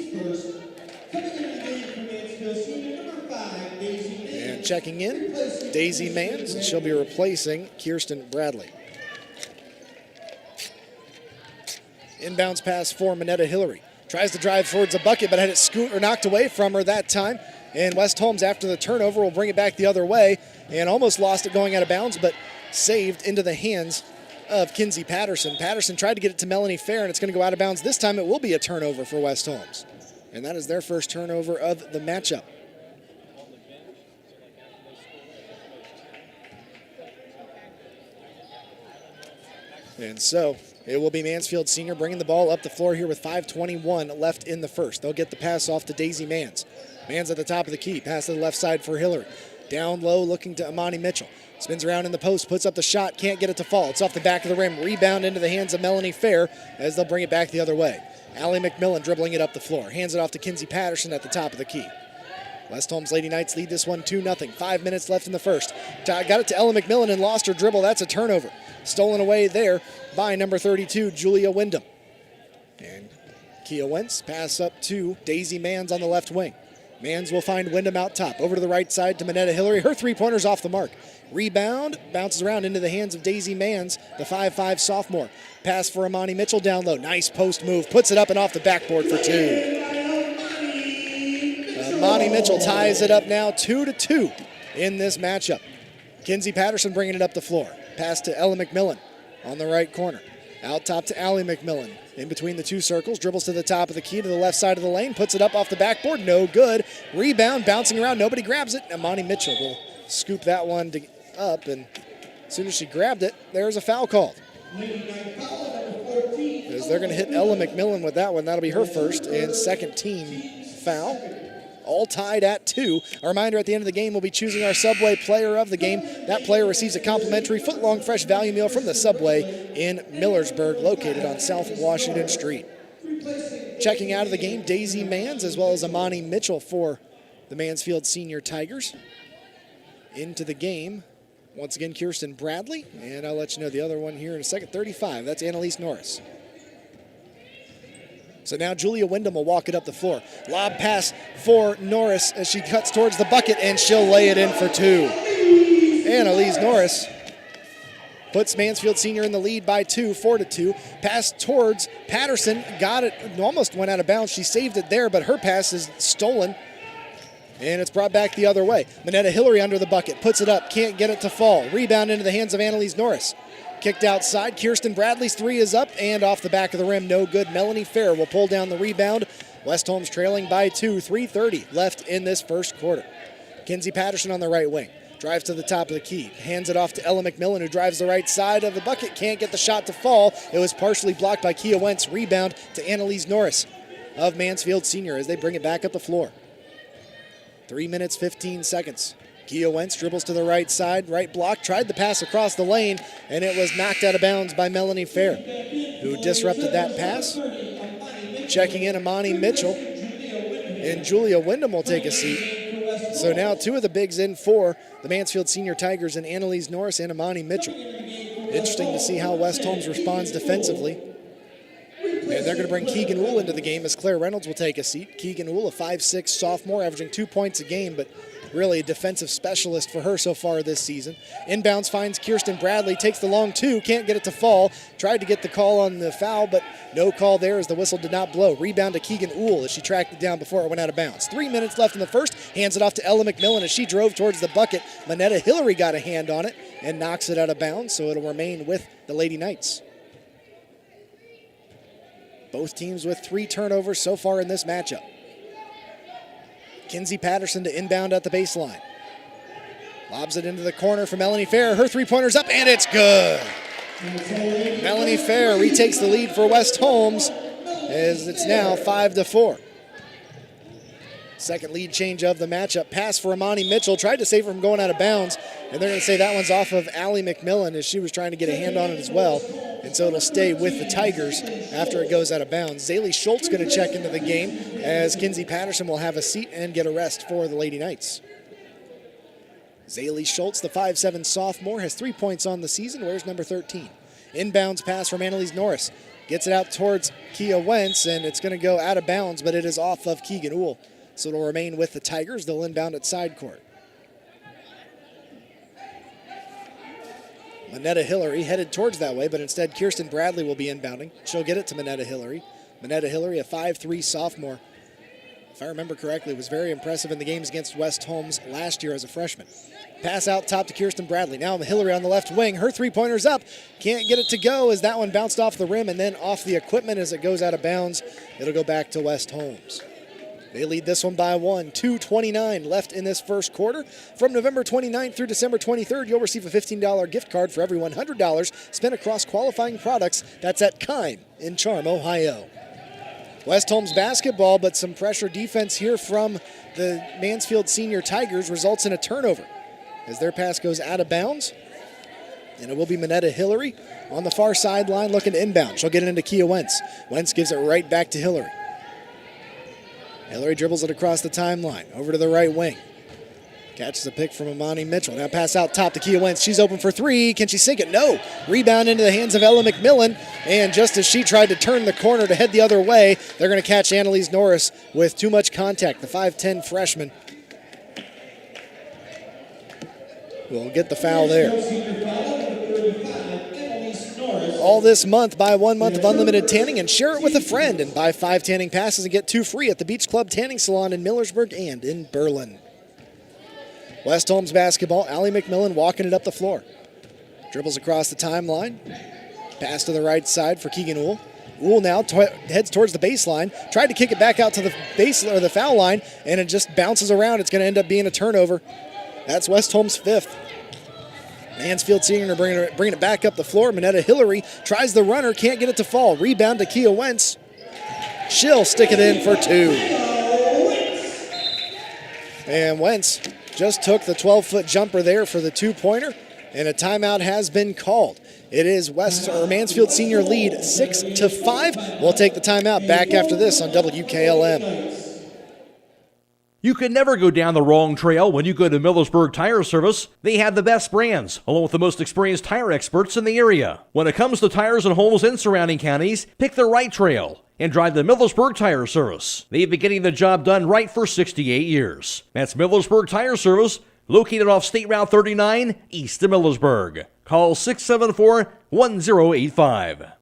And checking in, Daisy Mans, and she'll be replacing Kirsten Bradley. Inbounds pass for Minetta Hillary. Tries to drive towards a bucket, but had it knocked away from her that time. And West Holmes, after the turnover, will bring it back the other way and almost lost it going out of bounds, but saved into the hands of Kinsey Patterson. Patterson tried to get it to Melanie Fair, and it's going to go out of bounds. This time it will be a turnover for West Holmes. And that is their first turnover of the matchup. And so it will be Mansfield Senior bringing the ball up the floor here with 5:21 left in the first. They'll get the pass off to Daisy Mans. Mans at the top of the key. Pass to the left side for Hillary. Down low looking to Amani Mitchell. Spins around in the post, puts up the shot, can't get it to fall. It's off the back of the rim. Rebound into the hands of Melanie Fair as they'll bring it back the other way. Allie McMillan dribbling it up the floor. Hands it off to Kinsey Patterson at the top of the key. West Holmes Lady Knights lead this one 2-0. 5 minutes left in the first. Got it to Ella McMillan and lost her dribble. That's a turnover. Stolen away there by number 32, Julia Wyndham. And Kia Wentz pass up to Daisy Mans on the left wing. Mans will find Wyndham out top. Over to the right side to Minetta Hillary. Her three-pointer's off the mark. Rebound, bounces around into the hands of Daisy Mans, the 5'5 sophomore. Pass for Amani Mitchell down low. Nice post move. Puts it up and off the backboard for two. Amani Mitchell ties it up now 2-2 in this matchup. Kinsey Patterson bringing it up the floor. Pass to Ella McMillan on the right corner. Out top to Allie McMillan. In between the two circles, dribbles to the top of the key to the left side of the lane, puts it up off the backboard, no good. Rebound, bouncing around, nobody grabs it. Amani Mitchell will scoop that one up, and as soon as she grabbed it, there's a foul called. As they're going to hit Ella McMillan with that one. That'll be her first and second team foul. All tied at 2. A reminder, at the end of the game, we'll be choosing our Subway player of the game. That player receives a complimentary foot-long fresh value meal from the Subway in Millersburg, located on South Washington Street. Checking out of the game, Daisy Mans, as well as Amani Mitchell for the Mansfield Senior Tigers. Into the game, once again, Kirsten Bradley, and I'll let you know the other one here in a second. 35, that's Annalise Norris. So now Julia Wyndham will walk it up the floor. Lob pass for Norris as she cuts towards the bucket, and she'll lay it in for 2. Annalise Norris puts Mansfield Senior in the lead by 2, 4-2. Pass towards Patterson, got it, almost went out of bounds. She saved it there, but her pass is stolen, and it's brought back the other way. Minetta Hillary under the bucket, puts it up, can't get it to fall. Rebound into the hands of Annalise Norris. Kicked outside. Kirsten Bradley's three is up and off the back of the rim. No good. Melanie Fair will pull down the rebound. West Holmes trailing by 2. 3:30 left in this first quarter. Kinsey Patterson on the right wing. Drives to the top of the key. Hands it off to Ella McMillan, who drives the right side of the bucket. Can't get the shot to fall. It was partially blocked by Kia Wentz. Rebound to Annalise Norris of Mansfield Senior as they bring it back up the floor. 3 minutes, 15 seconds. Kia Wentz dribbles to the right side, right block, tried the pass across the lane, and it was knocked out of bounds by Melanie Fair, who disrupted that pass. Checking in Amani Mitchell, and Julia Wyndham will take a seat. So now 2 of the bigs in for the Mansfield Senior Tigers, and Annalise Norris and Amani Mitchell. Interesting to see how West Holmes responds defensively. And they're going to bring Keegan Wool into the game as Claire Reynolds will take a seat. Keegan Wool, a 5'6 sophomore, averaging 2 points a game, but really a defensive specialist for her so far this season. Inbounds finds Kirsten Bradley, takes the long 2, can't get it to fall. Tried to get the call on the foul, but no call there as the whistle did not blow. Rebound to Keegan Wool as she tracked it down before it went out of bounds. 3 minutes left in the first. Hands it off to Ella McMillan as she drove towards the bucket. Minetta Hillary got a hand on it and knocks it out of bounds, so it'll remain with the Lady Knights. Both teams with 3 turnovers so far in this matchup. Kinsey Patterson to inbound at the baseline. Lobs it into the corner for Melanie Fair. Her three-pointer's up, and it's good. Melanie Fair retakes the lead for West Holmes as it's now 5-4. Second lead change of the matchup. Pass for Amani Mitchell. Tried to save her from going out of bounds, and they're going to say that one's off of Allie McMillan as she was trying to get a hand on it as well. And so it'll stay with the Tigers after it goes out of bounds. Zaylee Schultz going to check into the game as Kinsey Patterson will have a seat and get a rest for the Lady Knights. Zaylee Schultz, the 5'7 sophomore, has 3 points on the season. Wears number 13. Inbounds pass from Annalise Norris. Gets it out towards Kia Wentz, and it's going to go out of bounds, but it is off of Keegan Uhl. So it'll remain with the Tigers. They'll inbound at side court. Minetta Hillary headed towards that way, but instead Kirsten Bradley will be inbounding. She'll get it to Minetta Hillary. Minetta Hillary, a 5'3 sophomore. If I remember correctly, was very impressive in the games against West Holmes last year as a freshman. Pass out top to Kirsten Bradley. Now Hillary on the left wing. Her three-pointer's up. Can't get it to go as that one bounced off the rim and then off the equipment as it goes out of bounds. It'll go back to West Holmes. They lead this one by 1. 2:29 left in this first quarter. From November 29th through December 23rd, you'll receive a $15 gift card for every $100 spent across qualifying products. That's at Kime in Charm, Ohio. West Holmes basketball, but some pressure defense here from the Mansfield Senior Tigers results in a turnover as their pass goes out of bounds. And it will be Minetta Hillary on the far sideline looking to inbound. She'll get it into Kia Wentz. Wentz gives it right back to Hillary. Hillary dribbles it across the timeline, over to the right wing. Catches a pick from Amani Mitchell. Now pass out top to Kia Wentz. She's open for three. Can she sink it? No. Rebound into the hands of Ella McMillan. And just as she tried to turn the corner to head the other way, they're going to catch Annalise Norris with too much contact. The 5'10 freshman will get the foul there. All this month, buy 1 month of unlimited tanning and share it with a friend, and buy 5 tanning passes and get 2 free at the Beach Club Tanning Salon in Millersburg and in Berlin. West Holmes basketball, Allie McMillan walking it up the floor. Dribbles across the timeline. Pass to the right side for Keegan Uhl. Uhl now heads towards the baseline. Tried to kick it back out to the baseline or the foul line, and it just bounces around. It's going to end up being a turnover. That's West Holmes' 5th. Mansfield Senior bringing it back up the floor. Minetta Hillary tries the runner, can't get it to fall. Rebound to Kia Wentz. She'll stick it in for 2. And Wentz just took the 12-foot jumper there for the 2-pointer, and a timeout has been called. It is Mansfield Senior lead 6-5. We'll take the timeout back after this on WKLM. You can never go down the wrong trail when you go to Millersburg Tire Service. They have the best brands, along with the most experienced tire experts in the area. When it comes to tires in Holmes and surrounding counties, pick the right trail and drive the Millersburg Tire Service. They've been getting the job done right for 68 years. That's Millersburg Tire Service, located off State Route 39, east of Millersburg. Call 674-1085.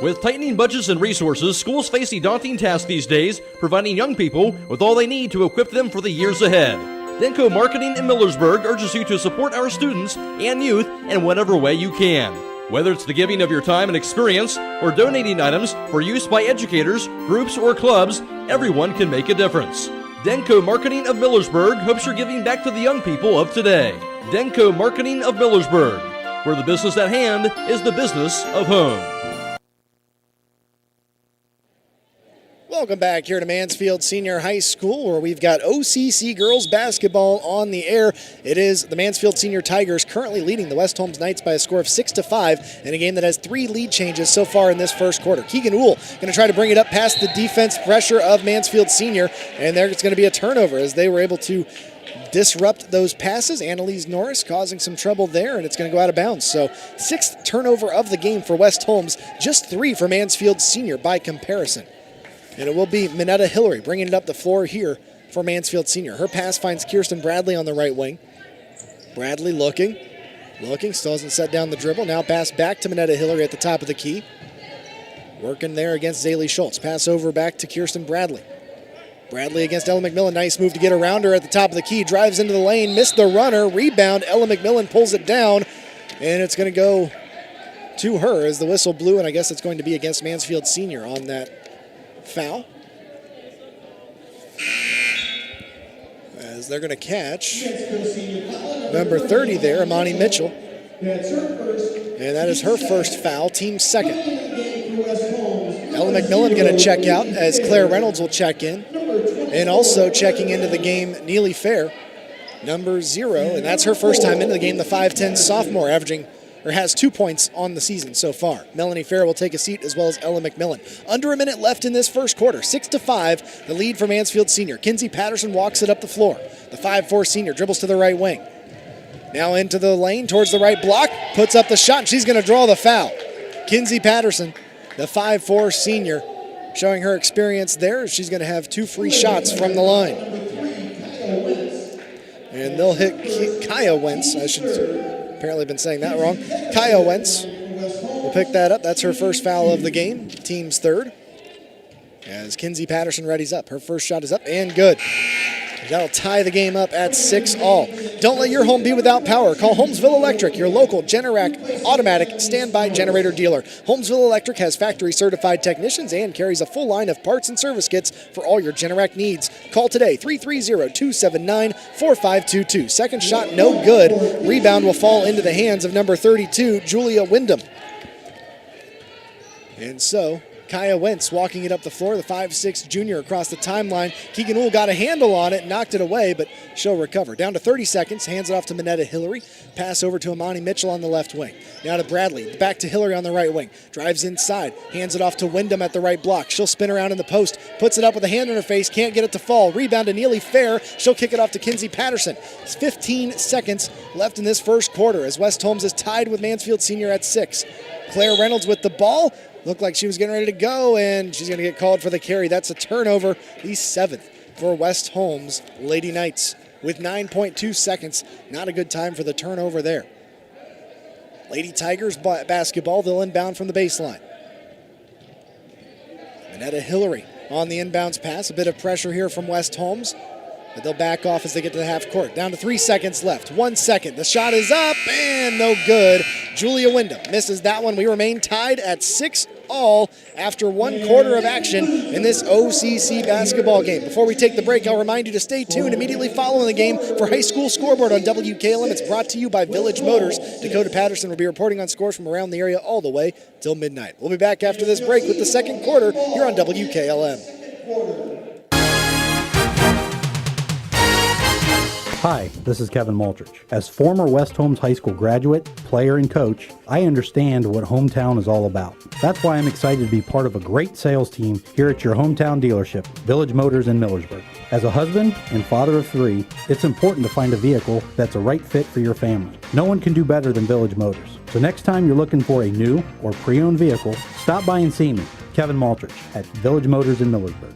With tightening budgets and resources, schools face a daunting task these days, providing young people with all they need to equip them for the years ahead. Denko Marketing in Millersburg urges you to support our students and youth in whatever way you can. Whether it's the giving of your time and experience or donating items for use by educators, groups, or clubs, everyone can make a difference. Denko Marketing of Millersburg hopes you're giving back to the young people of today. Denko Marketing of Millersburg, where the business at hand is the business of home. Welcome back here to Mansfield Senior High School, where we've got OCC girls basketball on the air. It is the Mansfield Senior Tigers currently leading the West Holmes Knights by a score of 6-5 in a game that has 3 lead changes so far in this first quarter. Keegan Uhl going to try to bring it up past the defense pressure of Mansfield Senior, and there's going to be a turnover as they were able to disrupt those passes. Annalise Norris causing some trouble there, and it's going to go out of bounds. So 6th turnover of the game for West Holmes, just 3 for Mansfield Senior by comparison. And it will be Minetta Hillary bringing it up the floor here for Mansfield Senior. Her pass finds Kirsten Bradley on the right wing. Bradley looking, still hasn't set down the dribble. Now pass back to Minetta Hillary at the top of the key. Working there against Zaylee Schultz. Pass over back to Kirsten Bradley. Bradley against Ella McMillan. Nice move to get around her at the top of the key. Drives into the lane, missed the runner. Rebound, Ella McMillan pulls it down, and it's going to go to her as the whistle blew, and I guess it's going to be against Mansfield Senior on that foul. as they're going to catch number 30 there, Imani Mitchell. And that is her first foul, team second. Ella McMillan going to check out as Claire Reynolds will check in. And also checking into the game, Neely Fair, number 0. And that's her first time into the game, the 5'10 sophomore, has 2 points on the season so far. Melanie Fair will take a seat, as well as Ella McMillan. Under a minute left in this first quarter, 6-5, the lead for Mansfield Senior. Kinsey Patterson walks it up the floor. The 5'4 senior dribbles to the right wing. Now into the lane, towards the right block, puts up the shot, and she's going to draw the foul. Kinsey Patterson, the 5'4 senior, showing her experience there. She's going to have 2 free shots from the line. And they'll hit Kaya Wentz. I should apparently been saying that wrong. Kaya Wentz will pick that up. That's her first foul of the game, team's third. As Kinsey Patterson readies up. Her first shot is up and good. That'll tie the game up at 6-all. Don't let your home be without power. Call Holmesville Electric, your local Generac automatic standby generator dealer. Holmesville Electric has factory-certified technicians and carries a full line of parts and service kits for all your Generac needs. Call today, 330-279-4522. Second shot, no good. Rebound will fall into the hands of number 32, Julia Wyndham. And so, Kaya Wentz walking it up the floor, the 5'6 junior across the timeline. Keegan Uhl got a handle on it, knocked it away, but she'll recover. Down to 30 seconds, hands it off to Minetta Hillary. Pass over to Imani Mitchell on the left wing. Now to Bradley, back to Hillary on the right wing. Drives inside, hands it off to Wyndham at the right block. She'll spin around in the post, puts it up with a hand on her face, can't get it to fall. Rebound to Neely Fair. She'll kick it off to Kinsey Patterson. It's 15 seconds left in this first quarter as West Holmes is tied with Mansfield Senior at 6. Claire Reynolds with the ball. Looked like she was getting ready to go, and she's going to get called for the carry. That's a turnover, the 7th for West Holmes Lady Knights. With 9.2 seconds, not a good time for the turnover there. Lady Tigers basketball, they'll inbound from the baseline. Minetta Hillary on the inbounds pass. A bit of pressure here from West Holmes, but they'll back off as they get to the half court. Down to 3 seconds left. 1 second. The shot is up and no good. Julia Wyndham misses that one. We remain tied at 6-all after 1 quarter of action in this OCC basketball game. Before we take the break, I'll remind you to stay tuned immediately following the game for High School Scoreboard on WKLM. It's brought to you by Village Motors. Dakota Patterson will be reporting on scores from around the area all the way till midnight. We'll be back after this break with the second quarter here on WKLM. Hi, this is Kevin Maltrich. As former West Holmes High School graduate, player, and coach, I understand what hometown is all about. That's why I'm excited to be part of a great sales team here at your hometown dealership, Village Motors in Millersburg. As a husband and father of 3, it's important to find a vehicle that's a right fit for your family. No one can do better than Village Motors. So next time you're looking for a new or pre-owned vehicle, stop by and see me, Kevin Maltrich, at Village Motors in Millersburg.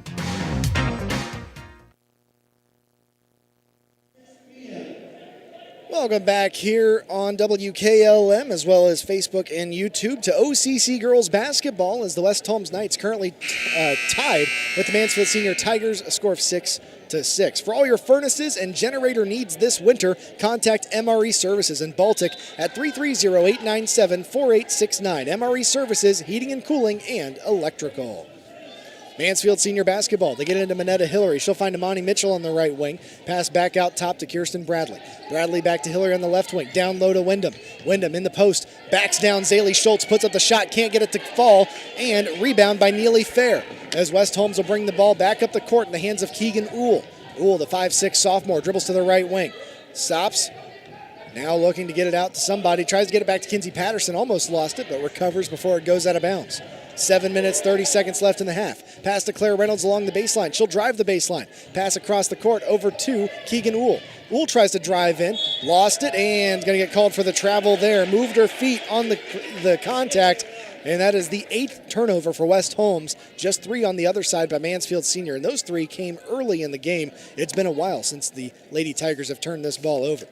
Welcome back here on WKLM as well as Facebook and YouTube to OCC Girls Basketball as the West Holmes Knights currently tied with the Mansfield Senior Tigers, a score of 6-6. For all your furnaces and generator needs this winter, contact MRE Services in Baltic at 330-897-4869. MRE Services, heating and cooling and electrical. Mansfield Senior Basketball, they get into Minetta Hillary. She'll find Imani Mitchell on the right wing. Pass back out top to Kirsten Bradley. Bradley back to Hillary on the left wing. Down low to Wyndham. Wyndham in the post. Backs down Zaylee Schultz. Puts up the shot. Can't get it to fall. And rebound by Neely Fair. As West Holmes will bring the ball back up the court in the hands of Keegan Uhl. Uhl, the 5'6 sophomore, dribbles to the right wing. Stops. Now looking to get it out to somebody. Tries to get it back to Kinsey Patterson. Almost lost it, but recovers before it goes out of bounds. 7 minutes, 30 seconds left in the half. Pass to Claire Reynolds along the baseline. She'll drive the baseline. Pass across the court over to Keegan Uhl. Uhl tries to drive in. Lost it and going to get called for the travel there. Moved her feet on the contact. And that is the 8th turnover for West Holmes. Just 3 on the other side by Mansfield Senior. And those 3 came early in the game. It's been a while since the Lady Tigers have turned this ball over.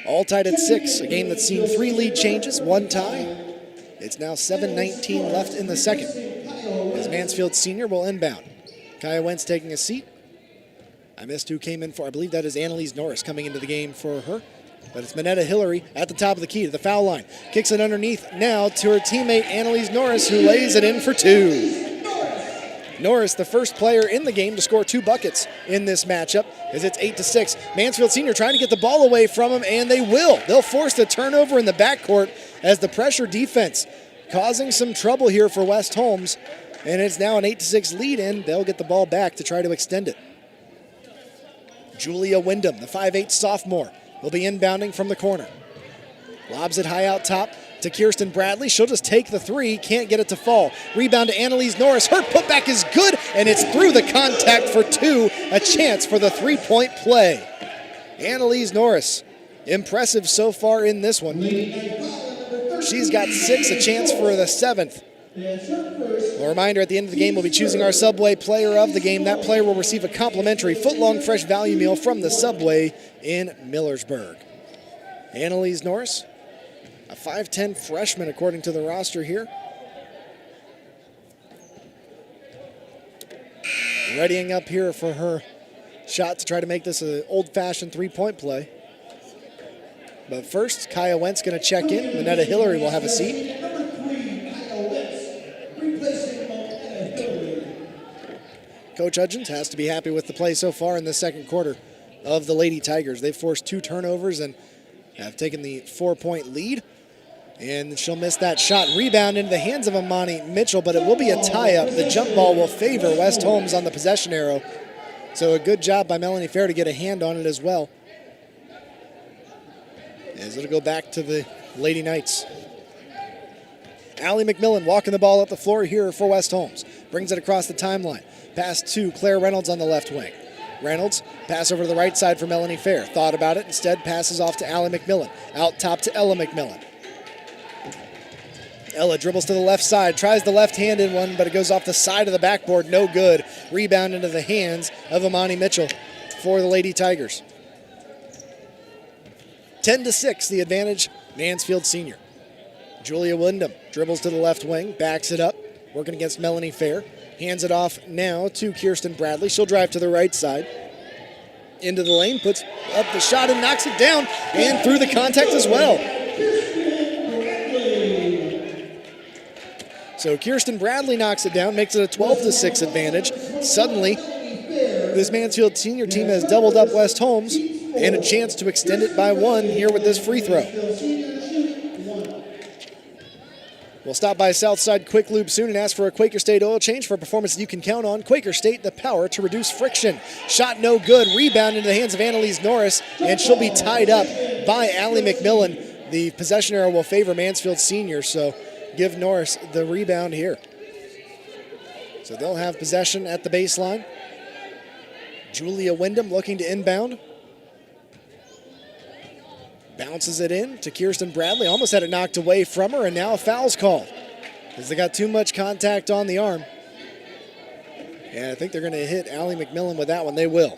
All tied at 6. A game that's seen 3 lead changes, 1 tie. It's now 7:19 left in the second as Mansfield Senior will inbound. Kaya Wentz taking a seat. I missed who came in for. I believe that is Annalise Norris coming into the game for her. But it's Minetta Hillary at the top of the key to the foul line. Kicks it underneath now to her teammate Annalise Norris, who lays it in for 2. Norris, the first player in the game to score 2 buckets in this matchup, as it's 8-6. Mansfield Senior trying to get the ball away from him, and they will. They'll force the turnover in the backcourt as the pressure defense causing some trouble here for West Holmes, and it's now an 8-6 lead in. They'll get the ball back to try to extend it. Julia Wyndham, the 5'8 sophomore, will be inbounding from the corner. Lobs it high out top to Kirsten Bradley. She'll just take the 3, can't get it to fall. Rebound to Annalise Norris. Her putback is good, and it's through the contact for 2. A chance for the 3-point play. Annalise Norris, impressive so far in this one. She's got 6, a chance for the 7th. A reminder, at the end of the game, we'll be choosing our Subway player of the game. That player will receive a complimentary foot-long fresh value meal from the Subway in Millersburg. Annalise Norris, a 5'10 freshman according to the roster here. Readying up here for her shot to try to make this an old-fashioned 3-point play. But first, Kaya Wentz going to check in. Minetta Hillary will have a seat. Coach Hudgens has to be happy with the play so far in the second quarter of the Lady Tigers. They've forced 2 turnovers and have taken the 4-point lead. And she'll miss that shot. Rebound into the hands of Amani Mitchell, but it will be a tie-up. The jump ball will favor West Holmes on the possession arrow. So a good job by Melanie Fair to get a hand on it as well. As it'll go back to the Lady Knights. Allie McMillan walking the ball up the floor here for West Holmes. Brings it across the timeline. Pass to Claire Reynolds on the left wing. Reynolds, pass over to the right side for Melanie Fair. Thought about it, instead passes off to Allie McMillan. Out top to Ella McMillan. Ella dribbles to the left side, tries the left-handed one, but it goes off the side of the backboard, no good. Rebound into the hands of Amani Mitchell for the Lady Tigers. 10-6, the advantage, Mansfield Senior. Julia Wyndham dribbles to the left wing, backs it up, working against Melanie Fair. Hands it off now to Kirsten Bradley. She'll drive to the right side. Into the lane, puts up the shot and knocks it down, and through the contact as well. So Kirsten Bradley knocks it down, makes it a 12-6 advantage. Suddenly, this Mansfield Senior team has doubled up West Holmes and a chance to extend it by 1 here with this free throw. We'll stop by Southside Quick Lube soon and ask for a Quaker State oil change for a performance you can count on. Quaker State, the power to reduce friction. Shot no good. Rebound into the hands of Annalise Norris, and she'll be tied up by Allie McMillan. The possession arrow will favor Mansfield Senior, so give Norris the rebound here. So they'll have possession at the baseline. Julia Wyndham looking to inbound. Bounces it in to Kirsten Bradley. Almost had it knocked away from her, and now a foul's called because they got too much contact on the arm. And I think they're going to hit Allie McMillan with that one. They will.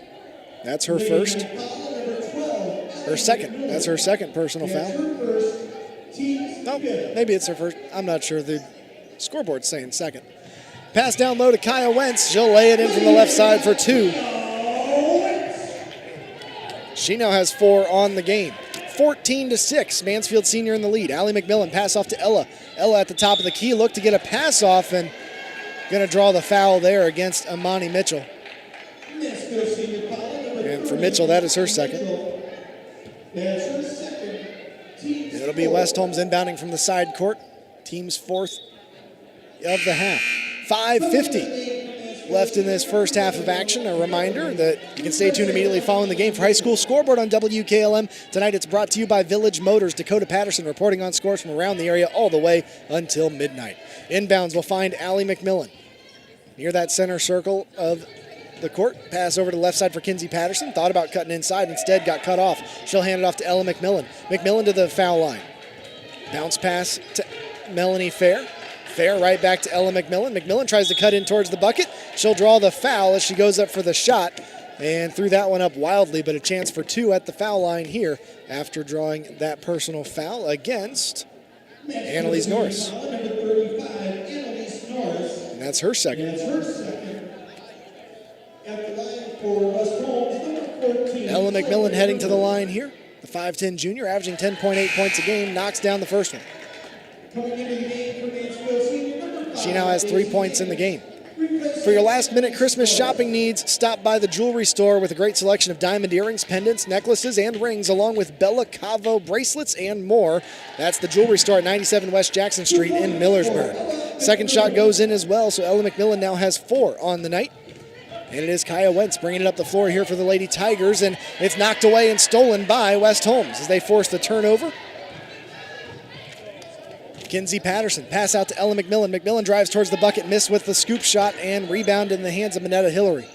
That's her first. Her second. That's her second personal foul. No, maybe it's her first. I'm not sure. The scoreboard's saying second. Pass down low to Kaya Wentz. She'll lay it in from the left side for 2. She now has 4 on the game. 14-6, Mansfield Senior in the lead. Allie McMillan, pass off to Ella. Ella at the top of the key, look to get a pass off, and going to draw the foul there against Amani Mitchell. And for Mitchell, that is her second. It'll be West Holmes inbounding from the side court. Team's 4th of the half. 5:50 left in this first half of action. A reminder that you can stay tuned immediately following the game for high school scoreboard on WKLM. Tonight it's brought to you by Village Motors. Dakota Patterson reporting on scores from around the area all the way until midnight. Inbounds will find Allie McMillan near that center circle of the court. Pass over to the left side for Kinsey Patterson. Thought about cutting inside, instead got cut off. She'll hand it off to Ella McMillan. McMillan to the foul line. Bounce pass to Melanie Fair. Fair right back to Ella McMillan. McMillan tries to cut in towards the bucket. She'll draw the foul as she goes up for the shot and threw that one up wildly, but a chance for 2 at the foul line here after drawing that personal foul against Annalise Norris. And that's her second. Ella McMillan heading to the line here. The 5'10 junior, averaging 10.8 points a game, knocks down the first one. She now has 3 points in the game. For your last-minute Christmas shopping needs, stop by the jewelry store with a great selection of diamond earrings, pendants, necklaces, and rings, along with Bella Cavo bracelets and more. That's the jewelry store at 97 West Jackson Street in Millersburg. Second shot goes in as well, so Ella McMillan now has 4 on the night. And it is Kaya Wentz bringing it up the floor here for the Lady Tigers, and it's knocked away and stolen by West Holmes as they force the turnover. Kinsey Patterson, pass out to Ella McMillan. McMillan drives towards the bucket, missed with the scoop shot, and rebound in the hands of Minetta Hillary.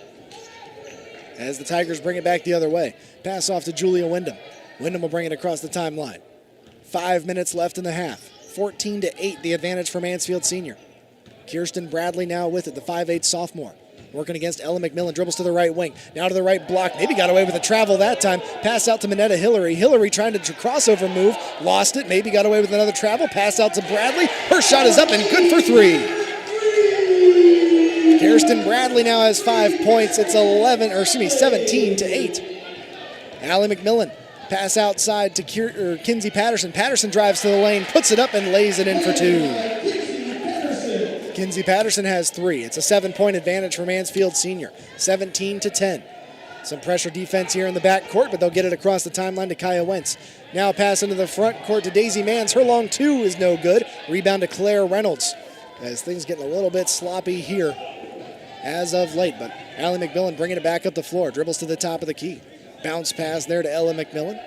As the Tigers bring it back the other way. Pass off to Julia Wyndham. Wyndham will bring it across the timeline. 5 minutes left in the half. 14-8, the advantage for Mansfield Senior. Kirsten Bradley now with it, the 5'8 sophomore. Working against Ella McMillan, dribbles to the right wing. Now to the right block, maybe got away with a travel that time. Pass out to Minetta Hillary. Hillary trying to crossover move, lost it, maybe got away with another travel. Pass out to Bradley. Her shot is up and good for 3. Kirsten Bradley now has 5 points. It's 17-8. Allie McMillan, pass outside to Kinsey Patterson. Patterson drives to the lane, puts it up and lays it in for 2. Kinsey Patterson has 3. It's a 7-point advantage for Mansfield Senior. 17-10. Some pressure defense here in the backcourt, but they'll get it across the timeline to Kaya Wentz. Now pass into the front court to Daisy Manns. Her long 2 is no good. Rebound to Claire Reynolds. As things getting a little bit sloppy here as of late, but Allie McMillan bringing it back up the floor. Dribbles to the top of the key. Bounce pass there to Ella McMillan.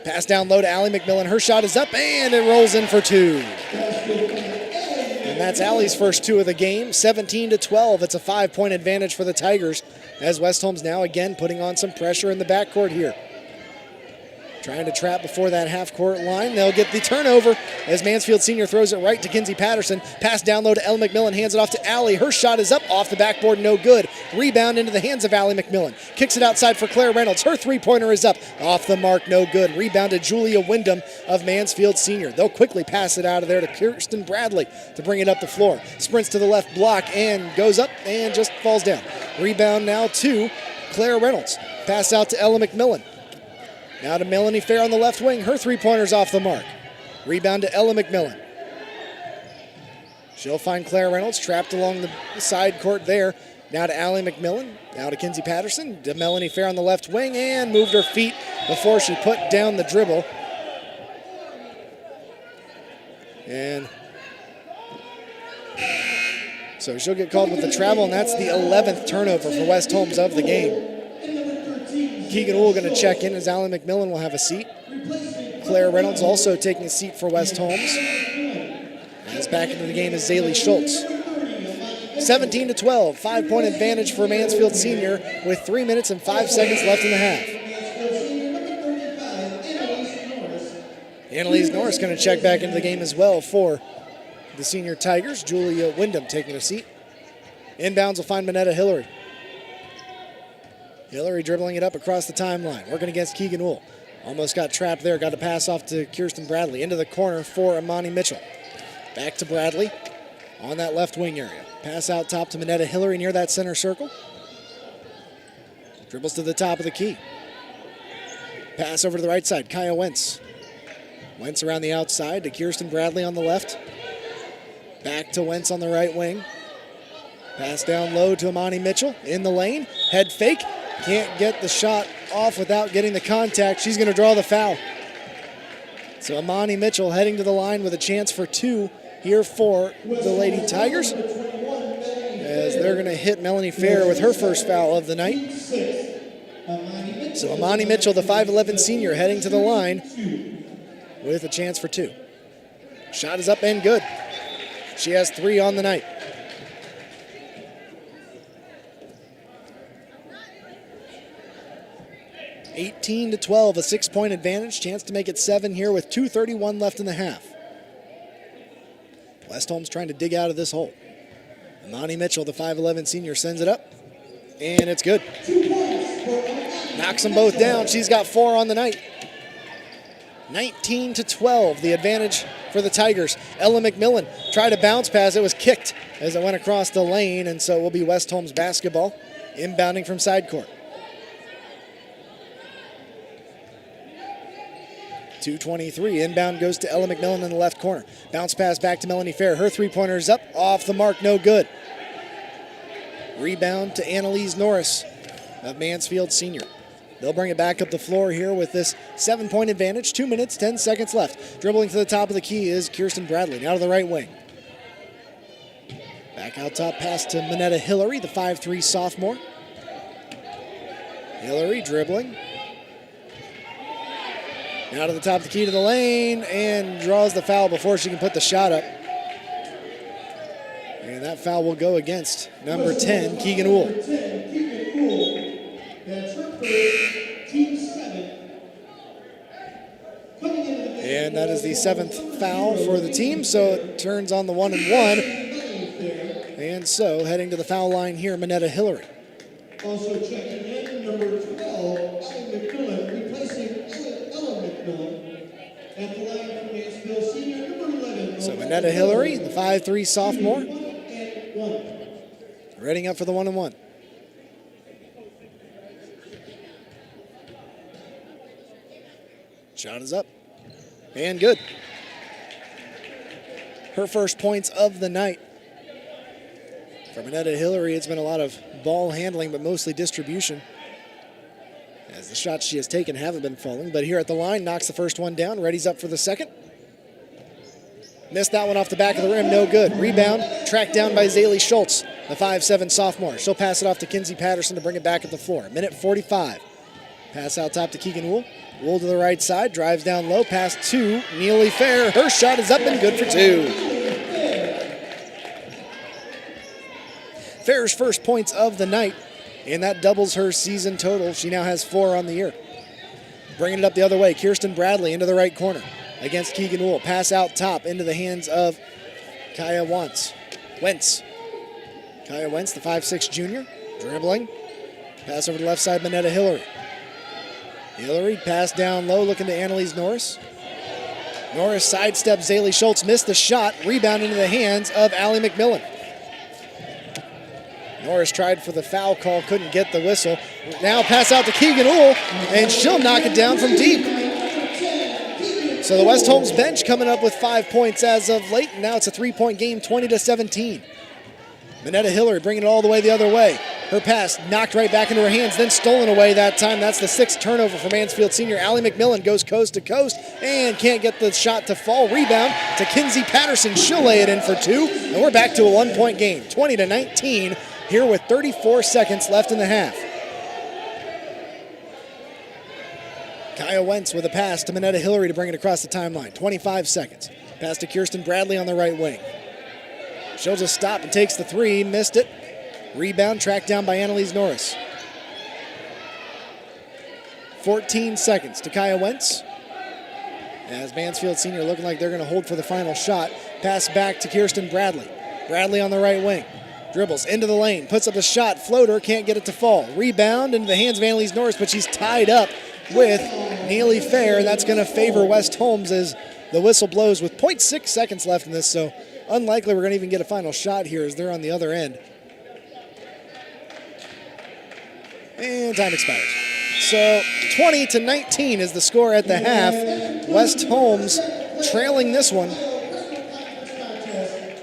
Pass down low to Allie McMillan. Her shot is up and it rolls in for 2. And that's Allie's first 2 of the game. 17-12. It's a 5-point advantage for the Tigers as West Holmes now again putting on some pressure in the backcourt here. Trying to trap before that half-court line. They'll get the turnover as Mansfield Senior throws it right to Kinsey Patterson. Pass down low to Ella McMillan. Hands it off to Allie. Her shot is up off the backboard. No good. Rebound into the hands of Allie McMillan. Kicks it outside for Claire Reynolds. Her three-pointer is up. Off the mark. No good. Rebound to Julia Wyndham of Mansfield Senior. They'll quickly pass it out of there to Kirsten Bradley to bring it up the floor. Sprints to the left block and goes up and just falls down. Rebound now to Claire Reynolds. Pass out to Ella McMillan. Now to Melanie Fair on the left wing. Her three-pointer's off the mark. Rebound to Ella McMillan. She'll find Claire Reynolds trapped along the side court there. Now to Allie McMillan. Now to Kinsey Patterson. To Melanie Fair on the left wing and moved her feet before she put down the dribble. And so she'll get called with the travel, and that's the 11th turnover for West Holmes of the game. Keegan Wool going to check in as Allie McMillan will have a seat. Claire Reynolds also taking a seat for West Holmes. As back into the game is Zaylee Schultz. 17-12, 5-point advantage for Mansfield Senior with 3 minutes and 5 seconds left in the half. Annalise Norris going to check back into the game as well for the Senior Tigers. Julia Wyndham taking a seat. Inbounds will find Minetta Hillary. Hillary dribbling it up across the timeline, working against Keegan Wool. Almost got trapped there, got to pass off to Kirsten Bradley. Into the corner for Amani Mitchell. Back to Bradley on that left wing area. Pass out top to Minetta Hillary near that center circle. Dribbles to the top of the key. Pass over to the right side, Kaya Wentz. Wentz around the outside to Kirsten Bradley on the left. Back to Wentz on the right wing. Pass down low to Amani Mitchell in the lane. Head fake. Can't get the shot off without getting the contact. She's going to draw the foul. So Amani Mitchell heading to the line with a chance for 2 here for the Lady Tigers, as they're going to hit Melanie Fair with her first foul of the night. So Amani Mitchell, the 5'11 senior, heading to the line with a chance for 2. Shot is up and good. She has 3 on the night. 18-12, a 6-point advantage. Chance to make it 7 here with 2:31 left in the half. West Holmes trying to dig out of this hole. Amani Mitchell, the 5'11 senior, sends it up, and it's good. Knocks them both down. She's got 4 on the night. 19-12, the advantage for the Tigers. Ella McMillan tried to bounce pass. It was kicked as it went across the lane, and so it will be West Holmes basketball, inbounding from side court. 2:23, inbound goes to Ella McMillan in the left corner. Bounce pass back to Melanie Fair. Her three-pointer is up, off the mark, no good. Rebound to Annalise Norris of Mansfield Senior. They'll bring it back up the floor here with this 7-point advantage. 2 minutes, 10 seconds left. Dribbling to the top of the key is Kirsten Bradley, now to the right wing. Back out top, pass to Minetta Hillary, the 5'3" sophomore. Hillary dribbling. Now to the top of the key to the lane and draws the foul before she can put the shot up. And that foul will go against number 10, Keegan Wool. And that is the 7th foul for the team, so it turns on the 1-and-1. And so heading to the foul line here, Minetta Hillary. Also checking in, number 12, Ellen McMillan, replacing Ellen McMillan. At the line from Mansfield Senior, number 11. So Minetta Hillary, the 5'3" sophomore. Readying up for the 1-and-1. Shot is up. And good. Her first points of the night. For Minetta Hillary, it's been a lot of ball handling, but mostly distribution, as the shots she has taken haven't been falling. But here at the line, knocks the first one down, readies up for the second. Missed that one off the back of the rim, no good. Rebound, tracked down by Zaylee Schultz, the 5'7" sophomore. She'll pass it off to Kinsey Patterson to bring it back at the floor. Minute 45. Pass out top to Keegan Wool. Wool to the right side, drives down low, pass to Neely Fair. Her shot is up and good for 2. Fair's first points of the night, and that doubles her season total. She now has 4 on the year. Bringing it up the other way, Kirsten Bradley into the right corner against Keegan Wool. Pass out top into the hands of Kaya Wentz. Kaya Wentz, the 5'6" junior, dribbling. Pass over to the left side, Minetta Hillary. Hillary, pass down low, looking to Annalise Norris. Norris sidesteps Zaylee Schultz, missed the shot. Rebound into the hands of Allie McMillan. Norris tried for the foul call, couldn't get the whistle. Now pass out to Keegan Wool, and she'll knock it down from deep. So the West Holmes bench coming up with 5 points as of late, and now it's a 3-point game, 20-17. Minetta Hillary bringing it all the way the other way. Her pass knocked right back into her hands, then stolen away that time. That's the 6th turnover for Mansfield Senior. Allie McMillan goes coast to coast and can't get the shot to fall. Rebound to Kinsey Patterson. She'll lay it in for 2, and we're back to a 1-point game, 20-19, here with 34 seconds left in the half. Kaya Wentz with a pass to Minetta Hillary to bring it across the timeline. 25 seconds. Pass to Kirsten Bradley on the right wing. She'll just stop and takes the 3, missed it. Rebound tracked down by Annalise Norris. 14 seconds to Kaya Wentz. As Mansfield Senior looking like they're going to hold for the final shot. Pass back to Kirsten Bradley. Bradley on the right wing. Dribbles into the lane, puts up a shot, floater, can't get it to fall. Rebound into the hands of Annalise Norris, but she's tied up with Neely Fair. That's going to favor West Holmes as the whistle blows with 0.6 seconds left in this, so unlikely we're going to even get a final shot here as they're on the other end. And time expires. So 20-19 is the score at the half. West Holmes trailing this one,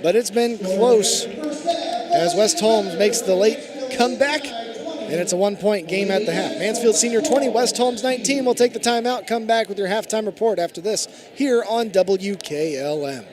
but it's been close as West Holmes makes the late comeback, and it's a 1-point game at the half. Mansfield Senior 20, West Holmes 19. We'll take the timeout, come back with your halftime report after this here on WKLM.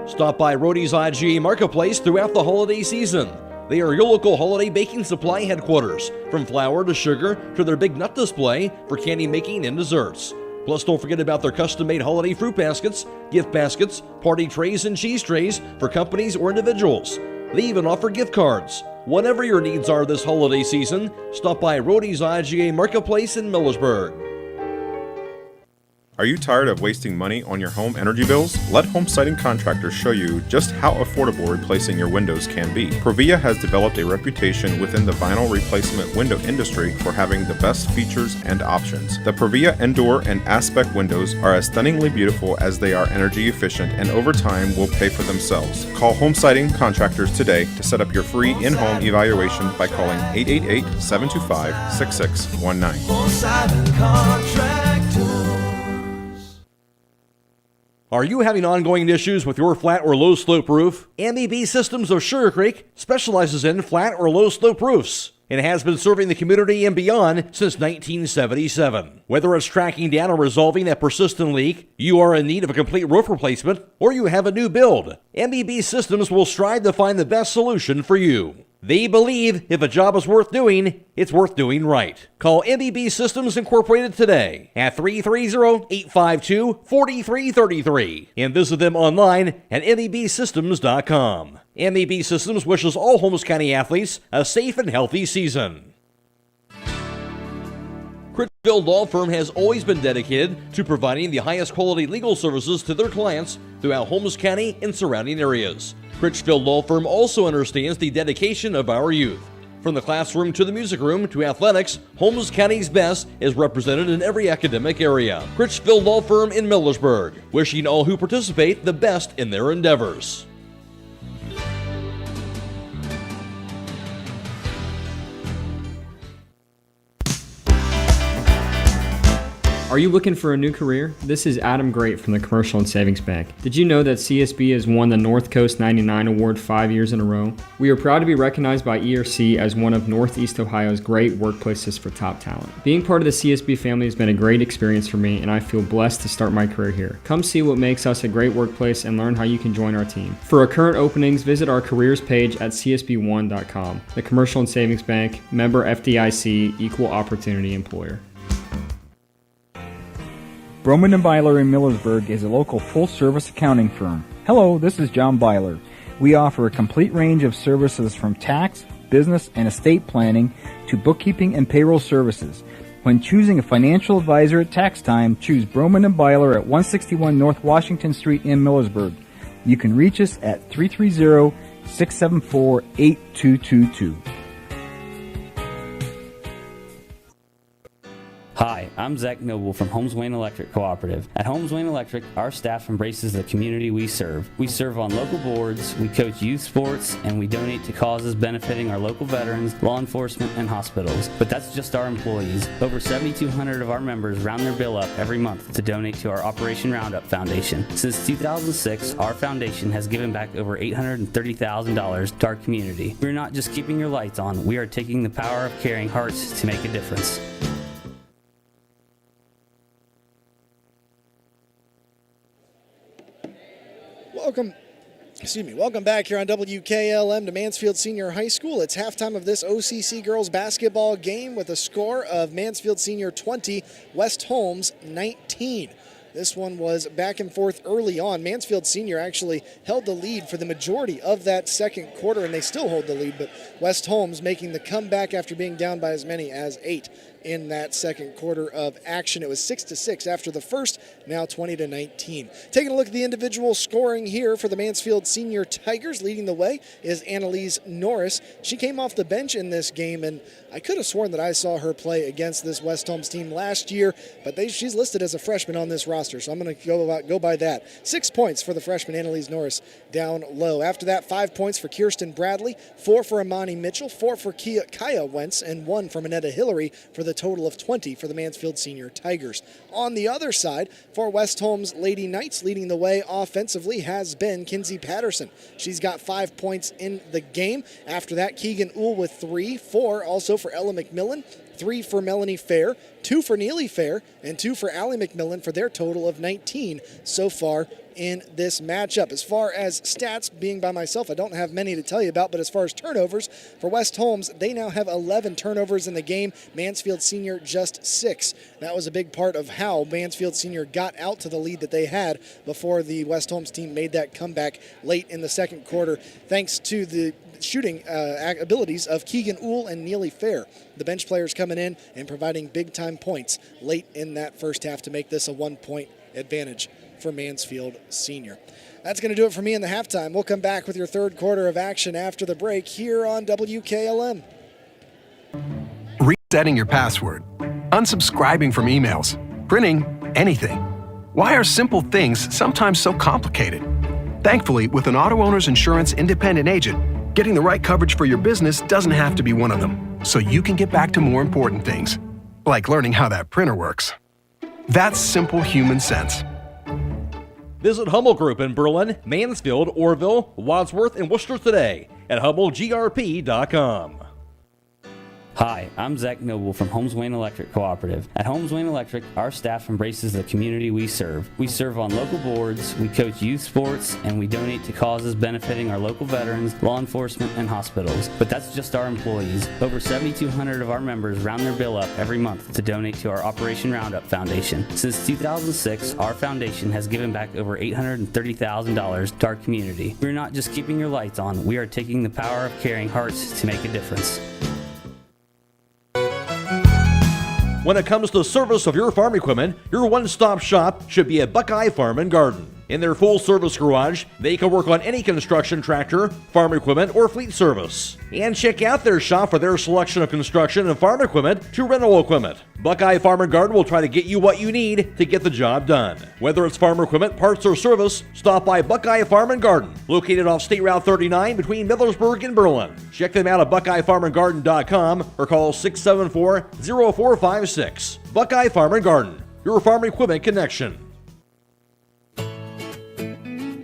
Stop by Rody's IGA Marketplace throughout the holiday season. They are your local holiday baking supply headquarters, from flour to sugar to their big nut display for candy making and desserts. Plus, don't forget about their custom-made holiday fruit baskets, gift baskets, party trays, and cheese trays for companies or individuals. They even offer gift cards. Whatever your needs are this holiday season, stop by Rody's IGA Marketplace in Millersburg. Are you tired of wasting money on your home energy bills? Let Home Siding Contractors show you just how affordable replacing your windows can be. Provia has developed a reputation within the vinyl replacement window industry for having the best features and options. The Provia Endure and Aspect windows are as stunningly beautiful as they are energy efficient, and over time will pay for themselves. Call Home Siding Contractors today to set up your free in-home evaluation by calling 888-725-6619. Home Siding Contractors. Are you having ongoing issues with your flat or low slope roof? MEB Systems of Sugar Creek specializes in flat or low slope roofs and has been serving the community and beyond since 1977. Whether it's tracking down or resolving a persistent leak, you are in need of a complete roof replacement, or you have a new build, MEB Systems will strive to find the best solution for you. They believe if a job is worth doing, it's worth doing right. Call MEB Systems Incorporated today at 330-852-4333 and visit them online at mebsystems.com. MEB Systems wishes all Holmes County athletes a safe and healthy season. Critchfield Law Firm has always been dedicated to providing the highest quality legal services to their clients throughout Holmes County and surrounding areas. Critchfield Law Firm also understands the dedication of our youth. From the classroom to the music room to athletics, Holmes County's best is represented in every academic area. Critchfield Law Firm in Millersburg, wishing all who participate the best in their endeavors. Are you looking for a new career? This is Adam Great from the Commercial and Savings Bank. Did you know that CSB has won the North Coast 99 Award 5 years in a row? We are proud to be recognized by ERC as one of Northeast Ohio's great workplaces for top talent. Being part of the CSB family has been a great experience for me, and I feel blessed to start my career here. Come see what makes us a great workplace and learn how you can join our team. For our current openings, visit our careers page at csb1.com. The Commercial and Savings Bank, member FDIC, equal opportunity employer. Broman & Byler in Millersburg is a local full-service accounting firm. Hello, this is John Byler. We offer a complete range of services from tax, business, and estate planning to bookkeeping and payroll services. When choosing a financial advisor at tax time, choose Broman & Byler at 161 North Washington Street in Millersburg. You can reach us at 330-674-8222. Hi, I'm Zach Noble from Holmes Wayne Electric Cooperative. At Holmes Wayne Electric, our staff embraces the community we serve. We serve on local boards, we coach youth sports, and we donate to causes benefiting our local veterans, law enforcement, and hospitals. But that's just our employees. Over 7,200 of our members round their bill up every month to donate to our Operation Roundup Foundation. Since 2006, our foundation has given back over $830,000 to our community. We're not just keeping your lights on, we are taking the power of caring hearts to make a difference. Welcome back here on WKLM to Mansfield Senior High School. It's halftime of this OCC girls basketball game with a score of Mansfield Senior 20, West Holmes 19. This one was back and forth early on. Mansfield Senior actually held the lead for the majority of that second quarter, and they still hold the lead, but West Holmes making the comeback after being down by as many as 8 in that second quarter of action. It was 6-6 after the first, now 20-19. Taking a look at the individual scoring here for the Mansfield Senior Tigers. Leading the way is Annalise Norris. She came off the bench in this game, and I could have sworn that I saw her play against this West Holmes team last year, but she's listed as a freshman on this roster, so I'm going to go by that. 6 points for the freshman Annalise Norris down low. After that, 5 points for Kirsten Bradley, 4 for Imani Mitchell, 4 for Kaya Wentz, and 1 for Manetta Hillary for the total of 20 for the Mansfield Senior Tigers. On the other side, for West Holmes Lady Knights, leading the way offensively has been Kinsey Patterson. She's got 5 points in the game. After that, Keegan Uhl with 3, 4 also for Ella McMillan, 3 for Melanie Fair, 2 for Neely Fair, and 2 for Allie McMillan for their total of 19 so far in this matchup. As far as stats, being by myself, I don't have many to tell you about, but as far as turnovers, for West Holmes, they now have 11 turnovers in the game. Mansfield Senior just 6. That was a big part of how Mansfield Senior got out to the lead that they had before the West Holmes team made that comeback late in the second quarter, thanks to the shooting abilities of Keegan Uhl and Neely Fair. The bench players coming in and providing big-time points late in that first half to make this a 1-point advantage for Mansfield Senior. That's going to do it for me in the halftime. We'll come back with your third quarter of action after the break here on WKLM. Resetting your password, unsubscribing from emails, printing anything. Why are simple things sometimes so complicated? Thankfully, with an auto owner's insurance independent agent, getting the right coverage for your business doesn't have to be one of them, so you can get back to more important things, like learning how that printer works. That's simple human sense. Visit Hummel Group in Berlin, Mansfield, Orville, Wadsworth, and Worcester today at HummelGRP.com. Hi, I'm Zach Noble from Holmes Wayne Electric Cooperative. At Holmes Wayne Electric, our staff embraces the community we serve. We serve on local boards, we coach youth sports, and we donate to causes benefiting our local veterans, law enforcement, and hospitals. But that's just our employees. Over 7,200 of our members round their bill up every month to donate to our Operation Roundup Foundation. Since 2006, our foundation has given back over $830,000 to our community. We're not just keeping your lights on, we are taking the power of caring hearts to make a difference. When it comes to service of your farm equipment, your one-stop shop should be at Buckeye Farm and Garden. In their full-service garage, they can work on any construction tractor, farm equipment, or fleet service. And check out their shop for their selection of construction and farm equipment to rental equipment. Buckeye Farm and Garden will try to get you what you need to get the job done. Whether it's farm equipment, parts, or service, stop by Buckeye Farm and Garden, located off State Route 39 between Millersburg and Berlin. Check them out at BuckeyeFarmandGarden.com or call 674-0456. Buckeye Farm and Garden, your farm equipment connection.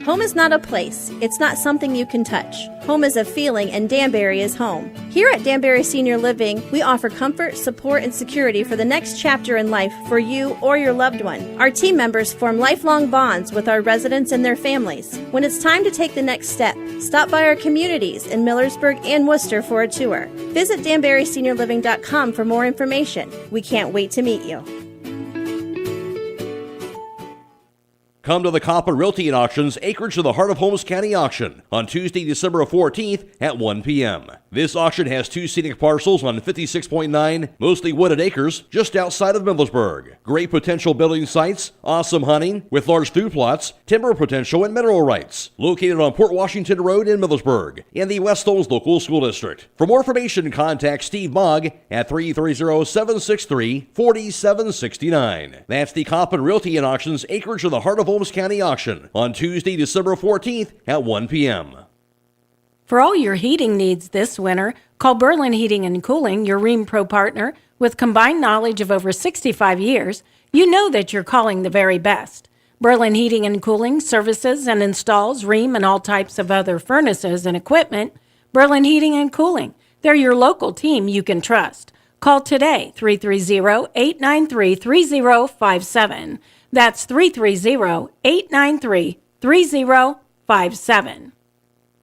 Home is not a place. It's not something you can touch. Home is a feeling, and Danbury is home. Here at Danbury Senior Living, we offer comfort, support, and security for the next chapter in life for you or your loved one. Our team members form lifelong bonds with our residents and their families. When it's time to take the next step, stop by our communities in Millersburg and Worcester for a tour. Visit DanburySeniorLiving.com for more information. We can't wait to meet you. Come to the Coppin Realty and Auctions Acreage to the Heart of Holmes County auction on Tuesday, December 14th at 1 p.m. This auction has 2 scenic parcels on 56.9 mostly wooded acres just outside of Millersburg. Great potential building sites, awesome hunting with large food plots, timber potential, and mineral rights. Located on Port Washington Road in Millersburg in the West Holmes Local School District. For more information, contact Steve Mogg at 330-763-4769. That's the Coppin Realty and Auctions Acreage to the Heart of Holmes County auction on Tuesday, December 14th at 1 p.m. For all your heating needs this winter, call Berlin Heating and Cooling, your Rheem Pro partner. With combined knowledge of over 65 years, you know that you're calling the very best. Berlin Heating and Cooling services and installs Rheem and all types of other furnaces and equipment. Berlin Heating and Cooling, they're your local team you can trust. Call today, 330-893-3057. That's 330-893-3057.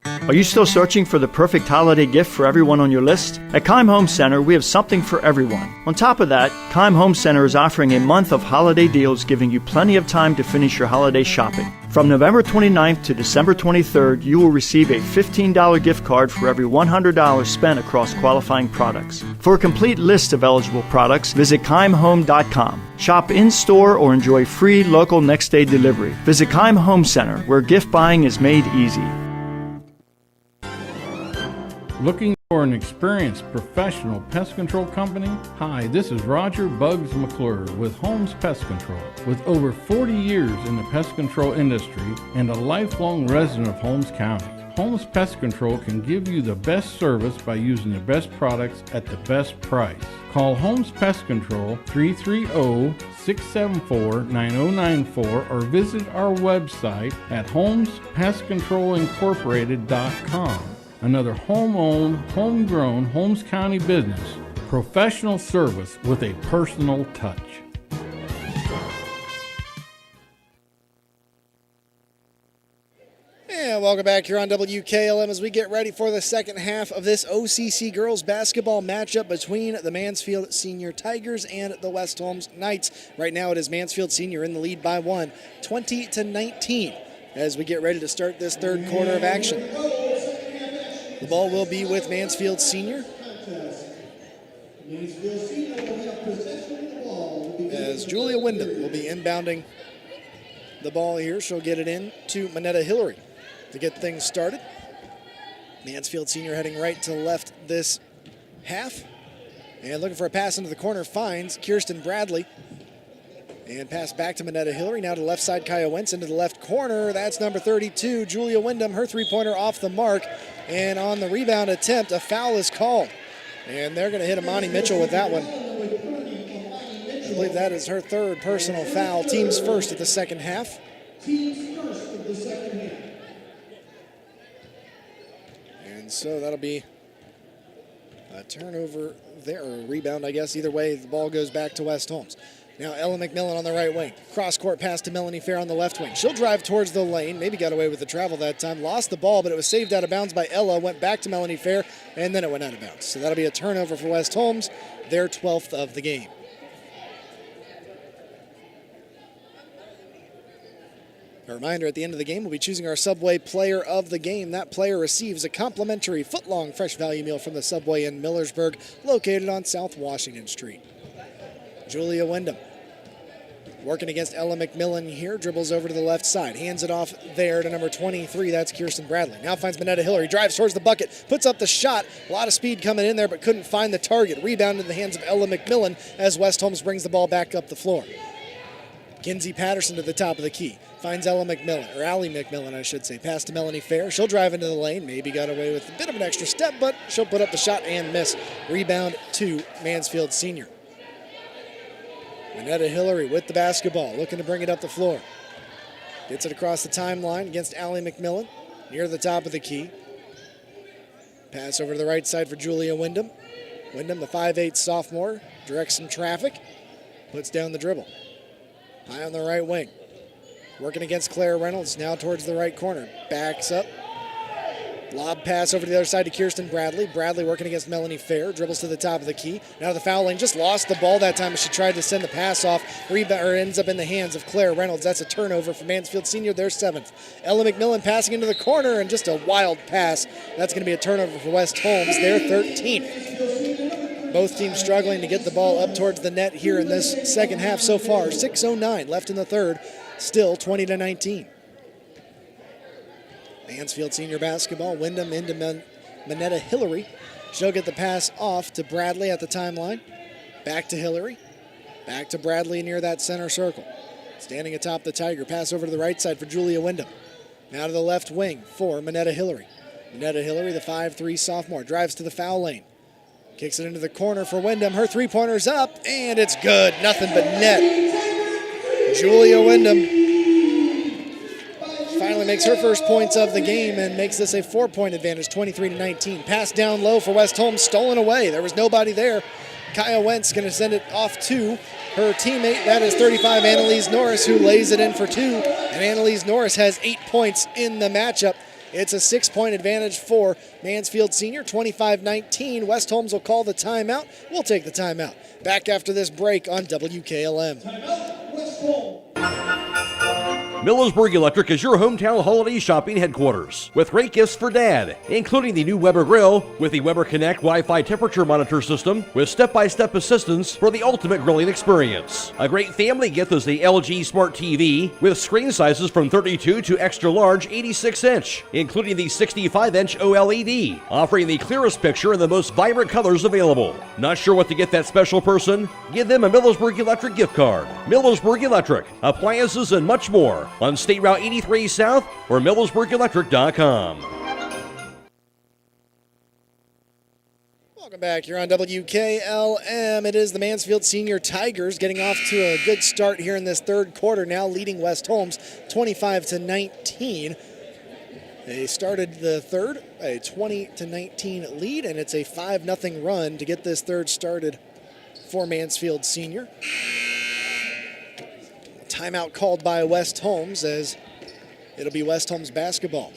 Are you still searching for the perfect holiday gift for everyone on your list? At Keim Home Center, we have something for everyone. On top of that, Keim Home Center is offering a month of holiday deals, giving you plenty of time to finish your holiday shopping. From November 29th to December 23rd, you will receive a $15 gift card for every $100 spent across qualifying products. For a complete list of eligible products, visit KeimHome.com. Shop in-store or enjoy free local next-day delivery. Visit Keim Home Center, where gift buying is made easy. Looking for an experienced professional pest control company? Hi, this is Roger Bugs McClure with Holmes Pest Control. With over 40 years in the pest control industry and a lifelong resident of Holmes County, Holmes Pest Control can give you the best service by using the best products at the best price. Call Holmes Pest Control 330-674-9094 or visit our website at HolmesPestControlIncorporated.com. Another home-owned, homegrown Holmes County business. Professional service with a personal touch. And welcome back here on WKLM as we get ready for the second half of this OCC girls basketball matchup between the Mansfield Senior Tigers and the West Holmes Knights. Right now it is Mansfield Senior in the lead by 1, 20-19, as we get ready to start this third quarter of action. The ball will be with Mansfield Senior, as Julia Wyndham will be inbounding the ball here. She'll get it in to Manetta Hillary to get things started. Mansfield Senior heading right to left this half. And looking for a pass into the corner, finds Kirsten Bradley. And pass back to Manetta Hillary. Now to the left side, Kaya Wentz into the left corner. That's number 32, Julia Wyndham. Her three-pointer off the mark. And on the rebound attempt, a foul is called. And they're going to hit Amani Mitchell with that one. I believe that is her third personal foul. Team's first at the second half. Team's first of the second half. And so that'll be a turnover there, or a rebound, I guess. Either way, the ball goes back to West Holmes. Now Ella McMillan on the right wing. Cross-court pass to Melanie Fair on the left wing. She'll drive towards the lane. Maybe got away with the travel that time. Lost the ball, but it was saved out of bounds by Ella. Went back to Melanie Fair, and then it went out of bounds. So that'll be a turnover for West Holmes, their 12th of the game. A reminder, at the end of the game, we'll be choosing our Subway player of the game. That player receives a complimentary foot-long fresh value meal from the Subway in Millersburg, located on South Washington Street. Julia Wyndham working against Ella McMillan here, dribbles over to the left side, hands it off there to number 23, that's Kirsten Bradley. Now finds Minetta Hillary, drives towards the bucket, puts up the shot, a lot of speed coming in there, but couldn't find the target. Rebound in the hands of Ella McMillan as West Holmes brings the ball back up the floor. Kinsey Patterson to the top of the key, finds Ella McMillan, or Allie McMillan, I should say. Pass to Melanie Fair, she'll drive into the lane, maybe got away with a bit of an extra step, but she'll put up the shot and miss. Rebound to Mansfield Senior. Minetta Hillary with the basketball, looking to bring it up the floor. Gets it across the timeline against Allie McMillan, near the top of the key. Pass over to the right side for Julia Wyndham. Wyndham, the 5'8 sophomore, directs some traffic, puts down the dribble. High on the right wing. Working against Claire Reynolds, now towards the right corner. Backs up. Lob pass over to the other side to Kirsten Bradley. Bradley working against Melanie Fair. Dribbles to the top of the key. Now to the foul lane. Just lost the ball that time as she tried to send the pass off. Rebound, or ends up in the hands of Claire Reynolds. That's a turnover for Mansfield Senior, their 7th. Ella McMillan passing into the corner, and just a wild pass. That's going to be a turnover for West Holmes, their 13th. Both teams struggling to get the ball up towards the net here in this second half so far. 6:09 left in the third. Still 20-19. Mansfield Senior basketball. Wyndham into Minetta Hillary. She'll get the pass off to Bradley at the timeline. Back to Hillary. Back to Bradley near that center circle. Standing atop the Tiger. Pass over to the right side for Julia Wyndham. Now to the left wing for Minetta Hillary. Minetta Hillary, the 5'3 sophomore, drives to the foul lane. Kicks it into the corner for Wyndham. Her three-pointer's up, and it's good. Nothing but net. Julia Wyndham finally makes her first points of the game and makes this a 4-point advantage, 23-19. Pass down low for West Holmes, stolen away. There was nobody there. Kaya Wentz going to send it off to her teammate. That is 35, Annalise Norris, who lays it in for 2. And Annalise Norris has 8 points in the matchup. It's a 6-point advantage for Mansfield Senior, 25-19. West Holmes will call the timeout. We'll take the timeout. Back after this break on WKLM. Timeout, West Holmes. Millersburg Electric is your hometown holiday shopping headquarters with great gifts for Dad, including the new Weber grill with the Weber Connect Wi-Fi temperature monitor system with step-by-step assistance for the ultimate grilling experience. A great family gift is the LG Smart TV with screen sizes from 32 to extra large 86-inch, including the 65-inch OLED, offering the clearest picture and the most vibrant colors available. Not sure what to get that special person? Give them a Millersburg Electric gift card. Millersburg Electric, appliances and much more on State Route 83 South or MillersburgElectric.com. Welcome back here on WKLM. It is the Mansfield Senior Tigers getting off to a good start here in this third quarter, now leading West Holmes 25-19. They started the third, a 20-19 lead, and it's a 5-0 run to get this third started for Mansfield Senior. Timeout called by West Holmes, as it'll be West Holmes basketball.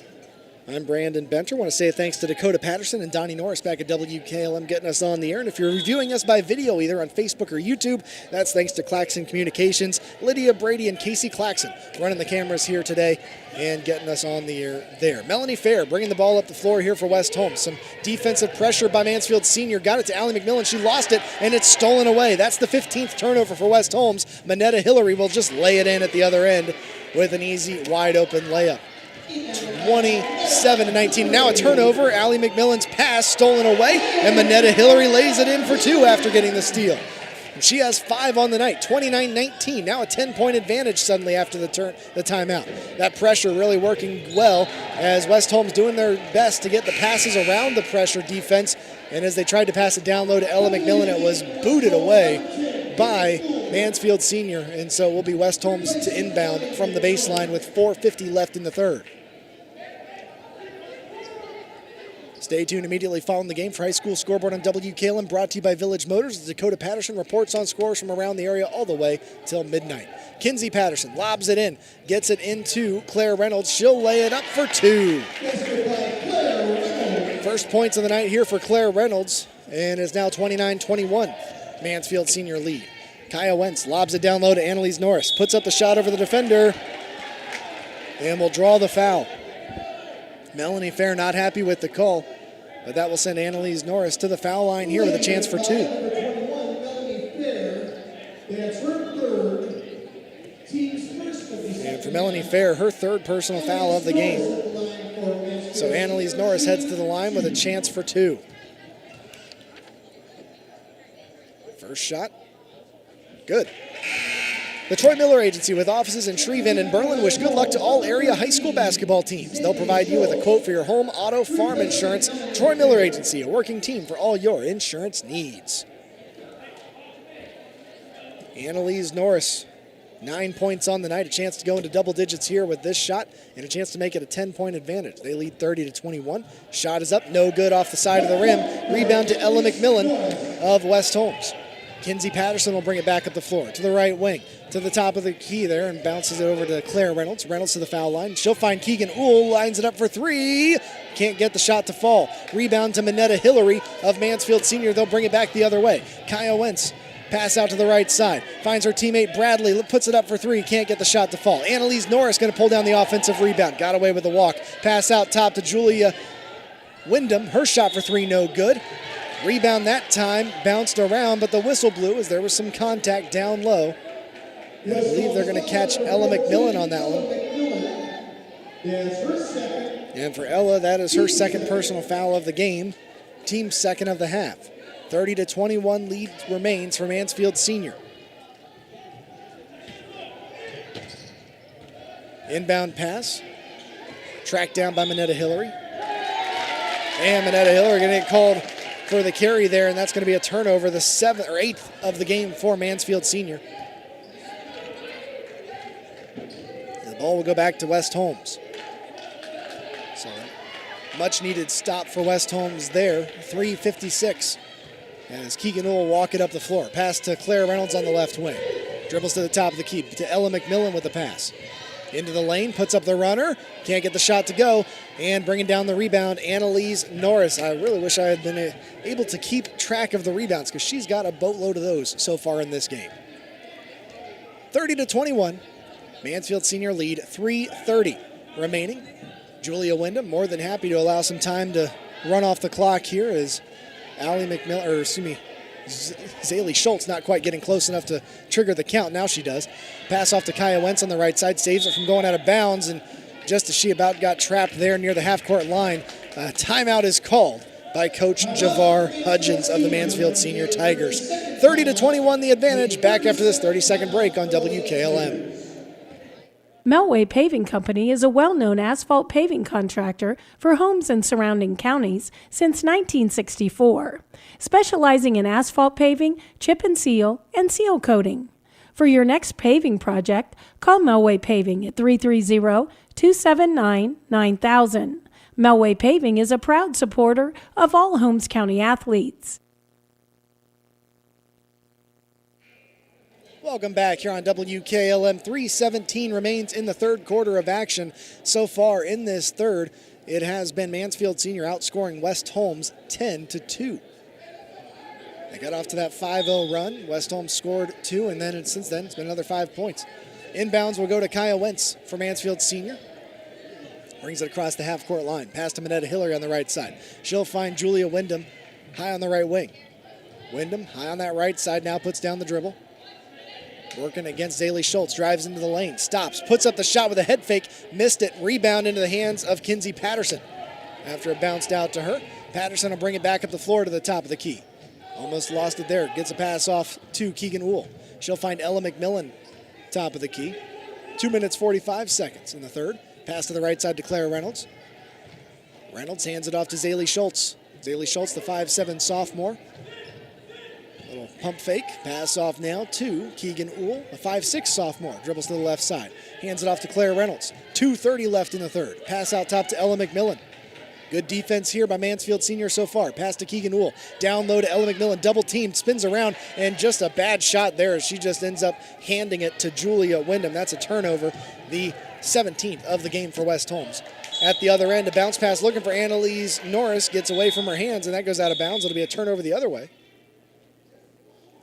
I'm Brandon Benter. I want to say thanks to Dakota Patterson and Donnie Norris back at WKLM getting us on the air. And if you're reviewing us by video, either on Facebook or YouTube, that's thanks to Claxon Communications, Lydia Brady and Casey Claxon running the cameras here today and getting us on the air there. Melanie Fair bringing the ball up the floor here for West Holmes. Some defensive pressure by Mansfield Senior. Got it to Allie McMillan. She lost it, and it's stolen away. That's the 15th turnover for West Holmes. Minetta Hillary will just lay it in at the other end with an easy, wide-open layup. 27-19. Now a turnover. Allie McMillan's pass stolen away, and Minetta Hillary lays it in for 2 after getting the steal. And she has 5 on the night, 29-19. Now a 10-point advantage suddenly after the timeout. That pressure really working well as West Holmes doing their best to get the passes around the pressure defense. And as they tried to pass it down low to Ella McMillan, it was booted away by Mansfield Senior, and so it will be West Holmes to inbound from the baseline with 4:50 left in the third. Stay tuned immediately following the game for High School Scoreboard on WKLM, brought to you by Village Motors. Dakota Patterson reports on scores from around the area all the way till midnight. Kinsey Patterson lobs it in, gets it into Claire Reynolds. She'll lay it up for two. First points of the night here for Claire Reynolds, and it's now 29-21. Mansfield Senior lead. Kaya Wentz lobs it down low to Annalise Norris. Puts up the shot over the defender and will draw the foul. Melanie Fair not happy with the call, but that will send Annalise Norris to the foul line here with a chance for two. And for Melanie Fair, her third personal foul of the game. So Annalise Norris heads to the line with a chance for two. First shot. Good. The Troy Miller Agency, with offices in Shreveport and Berlin, wish good luck to all area high school basketball teams. They'll provide you with a quote for your home, auto, farm insurance. Troy Miller Agency, a working team for all your insurance needs. Annalise Norris, 9 points on the night, a chance to go into double digits here with this shot, and a chance to make it a 10-point advantage. They lead 30-21. Shot is up, no good off the side of the rim. Rebound to Ella McMillan of West Holmes. Kinsey Patterson will bring it back up the floor to the right wing, to the top of the key there, and bounces it over to Claire Reynolds. Reynolds to the foul line. She'll find Keegan Uhl, lines it up for three. Can't get the shot to fall. Rebound to Minetta Hillary of Mansfield Senior. They'll bring it back the other way. Kaya Wentz, pass out to the right side. Finds her teammate Bradley, puts it up for three. Can't get the shot to fall. Annalise Norris going to pull down the offensive rebound. Got away with the walk. Pass out top to Julia Wyndham. Her shot for three, no good. Rebound that time, bounced around, but the whistle blew as there was some contact down low. And I believe they're going to catch Ella McMillan on that one. And for Ella, that is her second personal foul of the game. Team second of the half. 30-21 lead remains for Mansfield Senior. Inbound pass. Tracked down by Minetta Hillary. And Minetta Hillary going to get called for the carry there, and that's going to be a turnover, the 7th or 8th of the game for Mansfield Senior. The ball will go back to West Holmes. So much needed stop for West Holmes there. 3:56 as Keegan will walk it up the floor. Pass to Claire Reynolds on the left wing. Dribbles to the top of the key to Ella McMillan with the pass. Into the lane, puts up the runner, can't get the shot to go, and bringing down the rebound, Annalise Norris. I really wish I had been able to keep track of the rebounds because she's got a boatload of those so far in this game. 30-21, Mansfield Senior lead, 3:30 remaining. Julia Wyndham more than happy to allow some time to run off the clock here as Zaylee Schultz not quite getting close enough to trigger the count. Now she does. Pass off to Kaya Wentz on the right side, saves it from going out of bounds, and just as she about got trapped there near the half-court line, a timeout is called by Coach Javar Hudgens of the Mansfield Senior Tigers. 30-21 the advantage. Back after this 30-second break on WKLM. Melway Paving Company is a well-known asphalt paving contractor for Holmes and surrounding counties since 1964, specializing in asphalt paving, chip and seal coating. For your next paving project, call Melway Paving at 330-279-9000. Melway Paving is a proud supporter of all Holmes County athletes. Welcome back here on WKLM. 3:17 remains in the third quarter of action. So far in this third, it has been Mansfield Senior outscoring West Holmes 10-2. They got off to that 5-0 run. West Holmes scored 2, and then since then it's been another 5 points. Inbounds will go to Kaya Wentz for Mansfield Senior. Brings it across the half-court line. Pass to Minetta Hillary on the right side. She'll find Julia Wyndham high on the right wing. Wyndham high on that right side now puts down the dribble. Working against Zaylee Schultz, drives into the lane, stops, puts up the shot with a head fake, missed it, rebound into the hands of Kinsey Patterson. After it bounced out to her, Patterson will bring it back up the floor to the top of the key. Almost lost it there, gets a pass off to Keegan Uhl. She'll find Ella McMillan, top of the key. 2 minutes, 45 seconds in the third. Pass to the right side to Claire Reynolds. Reynolds hands it off to Zaylee Schultz. Zaylee Schultz, the 5'7" sophomore. Little Little pump fake. Pass off now to Keegan Uhl, a 5'6 sophomore. Dribbles to the left side. Hands it off to Claire Reynolds. 2:30 left in the third. Pass out top to Ella McMillan. Good defense here by Mansfield Senior so far. Pass to Keegan Uhl. Down low to Ella McMillan. Double teamed. Spins around. And just a bad shot there as she just ends up handing it to Julia Wyndham. That's a turnover. The 17th of the game for West Holmes. At the other end, a bounce pass looking for Annalise Norris. Gets away from her hands, and that goes out of bounds. It'll be a turnover the other way.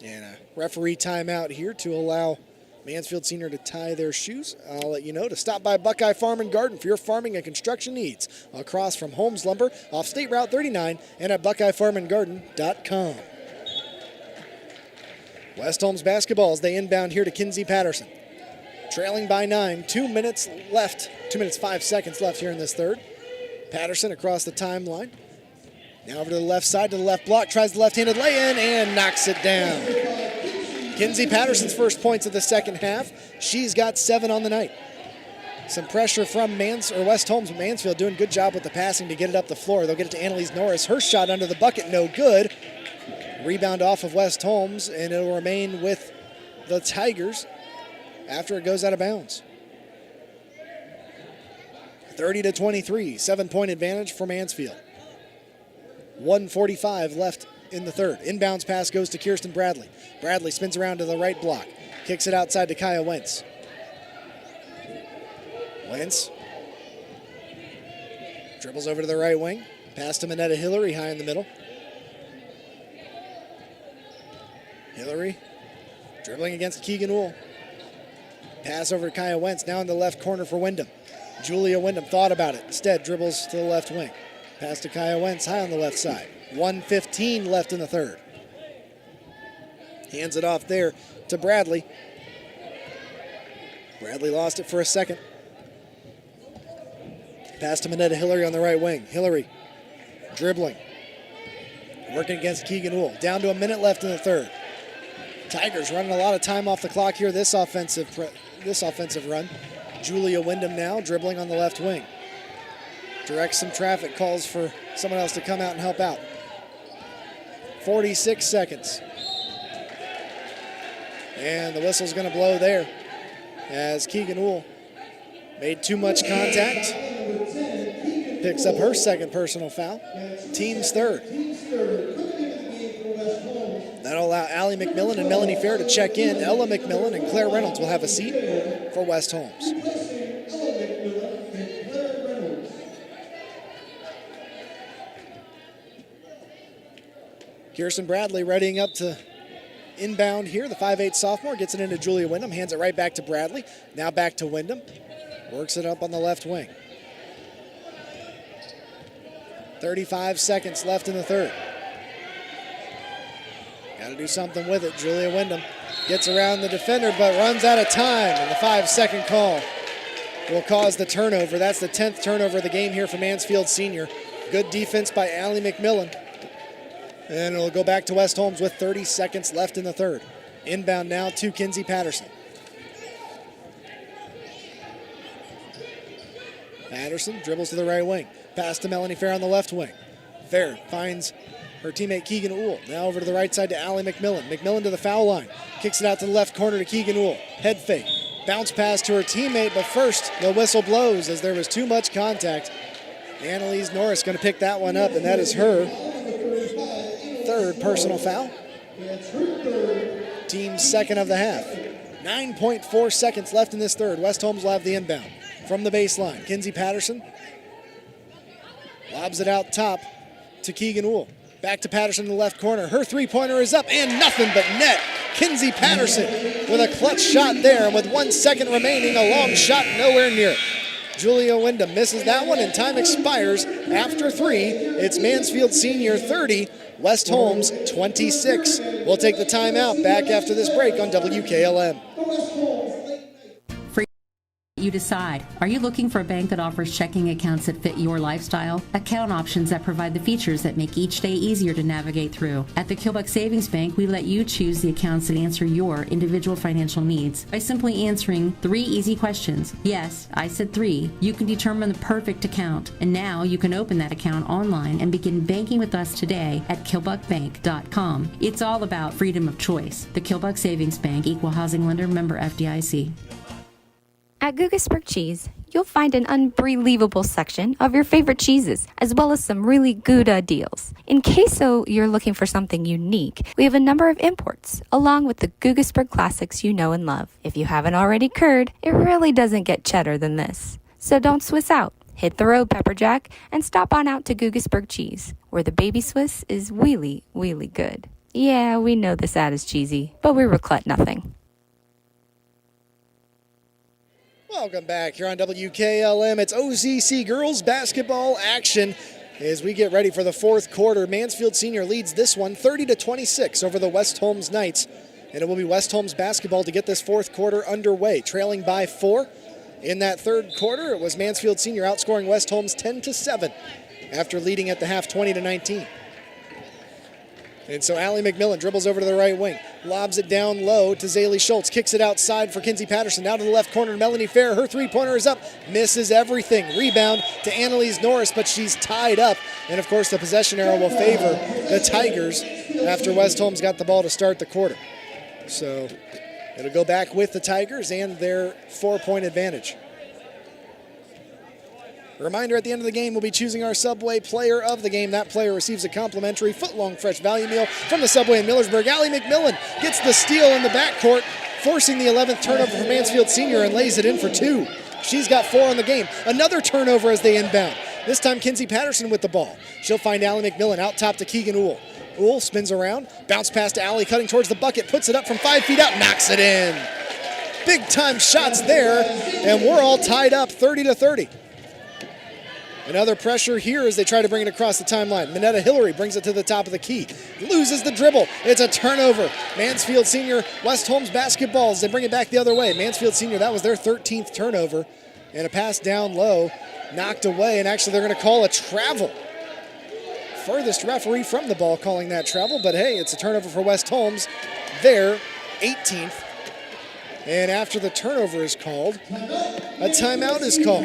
And a referee timeout here to allow Mansfield Senior to tie their shoes. I'll let you know to stop by Buckeye Farm and Garden for your farming and construction needs. Across from Holmes Lumber off State Route 39 and at BuckeyeFarmandGarden.com. West Holmes basketball as they inbound here to Kinsey Patterson. Trailing by 9, 2 minutes left, 2 minutes 5 seconds left here in this third. Patterson across the timeline. Now over to the left side, to the left block, tries the left-handed lay-in and knocks it down. Kinsey Patterson's first points of the second half. She's got 7 on the night. Some pressure from West Holmes. Mansfield doing a good job with the passing to get it up the floor. They'll get it to Annalise Norris. Her shot under the bucket, no good. Rebound off of West Holmes, and it'll remain with the Tigers after it goes out of bounds. 30-23, 7-point advantage for Mansfield. 1:45 left in the third. Inbounds pass goes to Kirsten Bradley. Bradley spins around to the right block. Kicks it outside to Kaya Wentz. Wentz dribbles over to the right wing. Pass to Minetta Hillary high in the middle. Hillary dribbling against Keegan Uhl. Pass over to Kaya Wentz. Now in the left corner for Wyndham. Julia Wyndham thought about it. Instead dribbles to the left wing. Pass to Kaya Wentz high on the left side. 1:15 left in the third. Hands it off there to Bradley. Bradley lost it for a second. Pass to Minetta Hillary on the right wing. Hillary dribbling. Working against Keegan Uhl. Down to a minute left in the third. Tigers running a lot of time off the clock here this offensive run. Julia Wyndham now dribbling on the left wing. Directs some traffic, calls for someone else to come out and help out. 46 seconds. And the whistle's going to blow there as Keegan Uhl made too much contact. Picks up her second personal foul. Team's third. That'll allow Allie McMillan and Melanie Fair to check in. Ella McMillan and Claire Reynolds will have a seat for West Holmes. Kirsten Bradley readying up to inbound here. The 5'8 sophomore gets it into Julia Wyndham, hands it right back to Bradley. Now back to Wyndham. Works it up on the left wing. 35 seconds left in the third. Got to do something with it. Julia Wyndham gets around the defender but runs out of time, and the 5-second call will cause the turnover. That's the 10th turnover of the game here for Mansfield Senior. Good defense by Allie McMillan. And it'll go back to West Holmes with 30 seconds left in the third. Inbound now to Kinsey Patterson. Patterson dribbles to the right wing. Pass to Melanie Fair on the left wing. Fair finds her teammate Keegan Uhl. Now over to the right side to Allie McMillan. McMillan to the foul line. Kicks it out to the left corner to Keegan Uhl. Head fake. Bounce pass to her teammate, but first the whistle blows as there was too much contact. Annalise Norris going to pick that one up, and that is her third personal foul. Team's second of the half. 9.4 seconds left in this third. West Holmes will have the inbound from the baseline. Kinsey Patterson lobs it out top to Keegan Uhl. Back to Patterson in the left corner. Her three-pointer is up and nothing but net. Kinsey Patterson with a clutch shot there, and with 1 second remaining, a long shot nowhere near it. Julia Wyndham misses that one, and time expires after 3. It's Mansfield Senior 30, West Holmes 26. We'll take the timeout. Back after this break on WKLM. you decide. Are you looking for a bank that offers checking accounts that fit your lifestyle? Account options that provide the features that make each day easier to navigate through. At the Kilbuck Savings Bank, we let you choose the accounts that answer your individual financial needs. By simply answering 3 easy questions, yes, I said 3, you can determine the perfect account. And now you can open that account online and begin banking with us today at kilbuckbank.com. It's all about freedom of choice. The Kilbuck Savings Bank, Equal Housing Lender, member FDIC. At Guggisberg Cheese, you'll find an unbelievable section of your favorite cheeses, as well as some really good deals. In case you're looking for something unique, we have a number of imports, along with the Guggisberg classics you know and love. If you haven't already curd, it really doesn't get cheddar than this. So don't Swiss out. Hit the road, Pepperjack, and stop on out to Guggisberg Cheese, where the baby Swiss is wheelie, wheelie good. Yeah, we know this ad is cheesy, but we reclut nothing. Welcome back here on WKLM. It's OCC girls basketball action as we get ready for the fourth quarter. Mansfield Senior leads this one 30-26 over the West Holmes Knights. And it will be West Holmes basketball to get this fourth quarter underway. Trailing by 4 in that third quarter, it was Mansfield Senior outscoring West Holmes 10-7 after leading at the half 20-19. And so Allie McMillan dribbles over to the right wing, lobs it down low to Zaylee Schultz, kicks it outside for Kinsey Patterson. Now to the left corner, Melanie Fair. Her three-pointer is up, misses everything. Rebound to Annalise Norris, but she's tied up. And of course, the possession arrow will favor the Tigers after West Holmes got the ball to start the quarter. So it'll go back with the Tigers and their 4-point advantage. A reminder, at the end of the game, we'll be choosing our Subway player of the game. That player receives a complimentary foot-long fresh value meal from the Subway in Millersburg. Allie McMillan gets the steal in the backcourt, forcing the 11th turnover for Mansfield Senior and lays it in for 2. She's got 4 on the game. Another turnover as they inbound. This time Kinsey Patterson with the ball. She'll find Allie McMillan out top to Keegan Uhl. Uhl spins around, bounce pass to Allie, cutting towards the bucket, puts it up from 5 feet out, knocks it in. Big-time shots there, and we're all tied up 30-30. Another pressure here as they try to bring it across the timeline. Minetta Hillary brings it to the top of the key. Loses the dribble. It's a turnover. Mansfield Senior, West Holmes basketball as they bring it back the other way. Mansfield Senior, that was their 13th turnover. And a pass down low, knocked away, and actually they're going to call a travel. Furthest referee from the ball calling that travel, but hey, it's a turnover for West Holmes. Their 18th. And after the turnover is called, a timeout is called.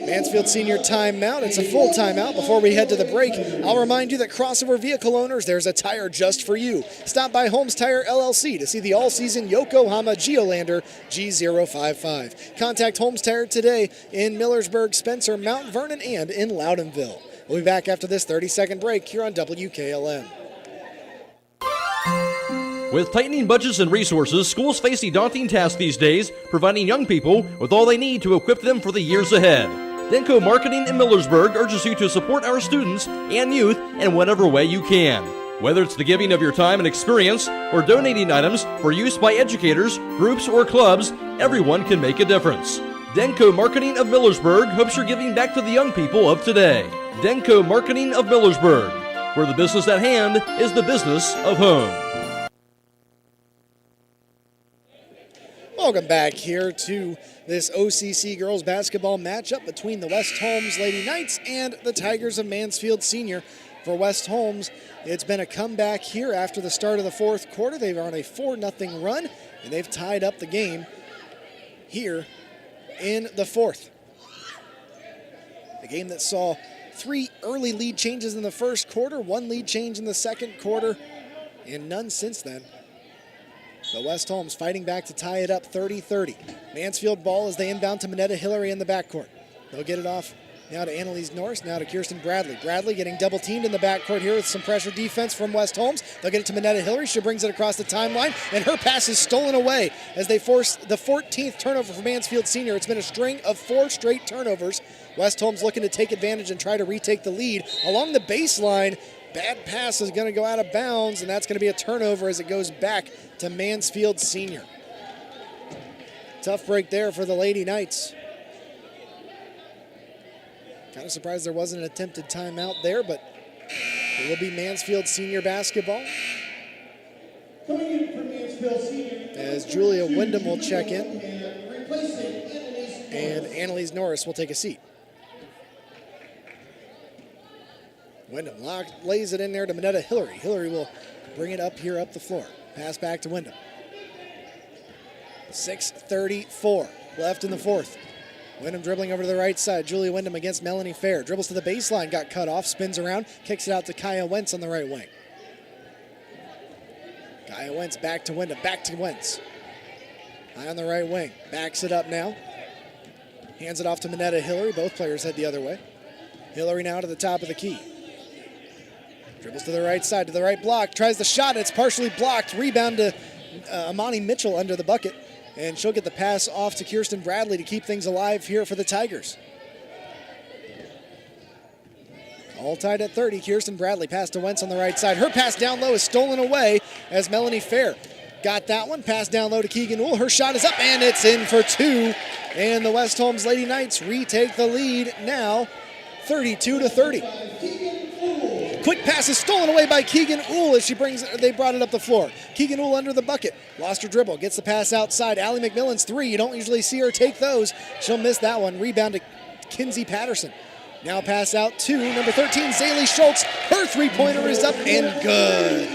Mansfield Senior timeout. It's a full timeout. Before we head to the break, I'll remind you that crossover vehicle owners, there's a tire just for you. Stop by Holmes Tire LLC to see the all-season Yokohama Geolander G055. Contact Holmes Tire today in Millersburg, Spencer, Mount Vernon, and in Loudonville. We'll be back after this 30-second break here on WKLM. With tightening budgets and resources, schools face a daunting task these days, providing young people with all they need to equip them for the years ahead. Denko Marketing in Millersburg urges you to support our students and youth in whatever way you can. Whether it's the giving of your time and experience or donating items for use by educators, groups, or clubs, everyone can make a difference. Denko Marketing of Millersburg hopes you're giving back to the young people of today. Denko Marketing of Millersburg, where the business at hand is the business of home. Welcome back here to this OCC girls basketball matchup between the West Holmes Lady Knights and the Tigers of Mansfield Senior. For West Holmes, it's been a comeback here after the start of the fourth quarter. They've on a 4-0 run, and they've tied up the game here in the fourth. A game that saw 3 early lead changes in the first quarter, 1 lead change in the second quarter, and none since then. So West Holmes fighting back to tie it up 30-30. Mansfield ball as they inbound to Minetta Hillary in the backcourt. They'll get it off now to Annalise Norris, now to Kirsten Bradley. Bradley getting double teamed in the backcourt here with some pressure defense from West Holmes. They'll get it to Minetta Hillary. She brings it across the timeline, and her pass is stolen away as they force the 14th turnover for Mansfield Senior. It's been a string of 4 straight turnovers. West Holmes looking to take advantage and try to retake the lead. Along the baseline, bad pass is going to go out of bounds, and that's going to be a turnover as it goes back to Mansfield Senior. Tough break there for the Lady Knights. Kind of surprised there wasn't an attempted timeout there, but it will be Mansfield Senior basketball. Coming in for Mansfield Senior, as Julia Wyndham will check in. And Annalise Norris will take a seat. Wyndham lays it in there to Minetta Hillary. Hillary will bring it up here up the floor. Pass back to Wyndham. 6:34 left in the fourth. Wyndham dribbling over to the right side. Julia Wyndham against Melanie Fair. Dribbles to the baseline, got cut off, spins around, kicks it out to Kaya Wentz on the right wing. Kaya Wentz back to Wyndham, back to Wentz. High on the right wing, backs it up now. Hands it off to Minetta Hillary. Both players head the other way. Hillary now to the top of the key. Dribbles to the right side, to the right block. Tries the shot, it's partially blocked. Rebound to Amani Mitchell under the bucket. And she'll get the pass off to Kirsten Bradley to keep things alive here for the Tigers. All tied at 30. Kirsten Bradley pass to Wentz on the right side. Her pass down low is stolen away as Melanie Fair got that one. Pass down low to Keegan Wool. Her shot is up and it's in for two. And the West Holmes Lady Knights retake the lead now 32-30. Quick pass is stolen away by Keegan Ool as they brought it up the floor. Keegan Ool under the bucket. Lost her dribble. Gets the pass outside. Allie McMillan's three. You don't usually see her take those. She'll miss that one. Rebound to Kinsey Patterson. Now pass out to number 13, Zaylee Schultz. Her three-pointer is up and good.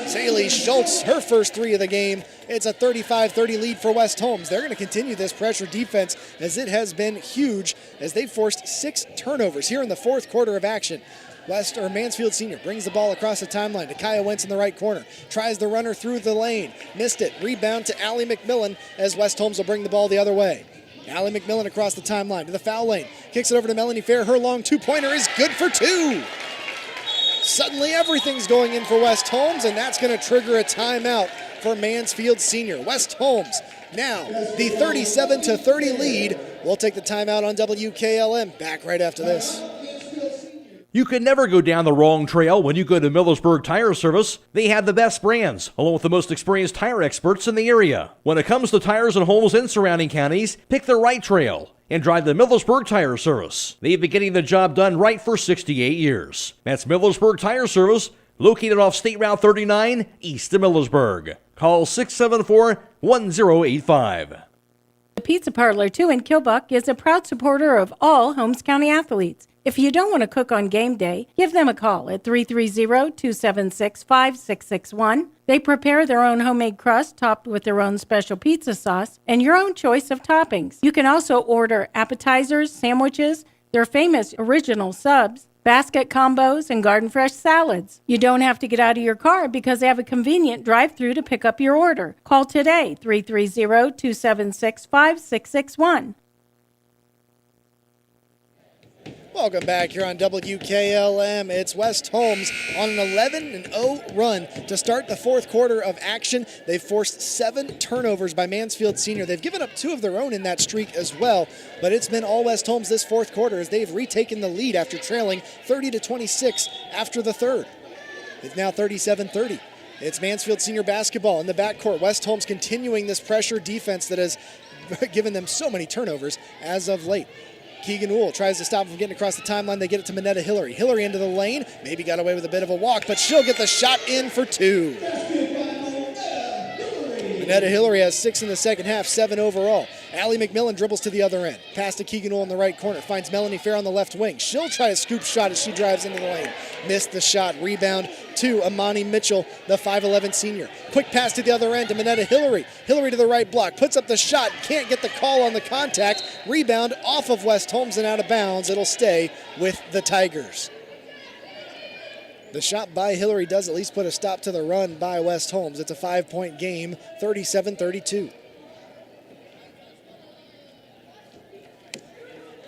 Zaylee Schultz, her first three of the game. It's a 35-30 lead for West Holmes. They're going to continue this pressure defense as it has been huge as they forced 6 turnovers here in the fourth quarter of action. Mansfield Senior brings the ball across the timeline to Kaya Wentz in the right corner. Tries the runner through the lane. Missed it. Rebound to Allie McMillan as West Holmes will bring the ball the other way. Allie McMillan across the timeline to the foul lane. Kicks it over to Melanie Fair. Her long two-pointer is good for two. Suddenly everything's going in for West Holmes, and that's going to trigger a timeout for Mansfield Senior. West Holmes now the 37-30 lead. We'll take the timeout on WKLM. Back right after this. You can never go down the wrong trail when you go to Millersburg Tire Service. They have the best brands, along with the most experienced tire experts in the area. When it comes to tires in Holmes and surrounding counties, pick the right trail and drive the Millersburg Tire Service. They've been getting the job done right for 68 years. That's Millersburg Tire Service, located off State Route 39, east of Millersburg. Call 674-1085. The Pizza Parlor 2 in Kilbuck is a proud supporter of all Holmes County athletes. If you don't want to cook on game day, give them a call at 330-276-5661. They prepare their own homemade crust topped with their own special pizza sauce and your own choice of toppings. You can also order appetizers, sandwiches, their famous original subs, basket combos, and garden fresh salads. You don't have to get out of your car because they have a convenient drive-thru to pick up your order. Call today, 330-276-5661. Welcome back here on WKLM. It's West Holmes on an 11-0 run to start the fourth quarter of action. They've forced 7 turnovers by Mansfield Senior. They've given up 2 of their own in that streak as well, but it's been all West Holmes this fourth quarter as they've retaken the lead after trailing 30-26 after the third. It's now 37-30. It's Mansfield Senior basketball in the backcourt. West Holmes continuing this pressure defense that has given them so many turnovers as of late. Keegan Wool tries to stop him from getting across the timeline. They get it to Minetta Hillary. Hillary into the lane. Maybe got away with a bit of a walk, but she'll get the shot in for 2. Minetta Hillary has 6 in the second half, 7 overall. Allie McMillan dribbles to the other end. Pass to Keegan Wool in the right corner. Finds Melanie Fair on the left wing. She'll try a scoop shot as she drives into the lane. Missed the shot. Rebound to Amani Mitchell, the 5'11 senior. Quick pass to the other end to Minetta Hillary. Hillary to the right block. Puts up the shot. Can't get the call on the contact. Rebound off of West Holmes and out of bounds. It'll stay with the Tigers. The shot by Hillary does at least put a stop to the run by West Holmes. It's a 5-point game, 37-32.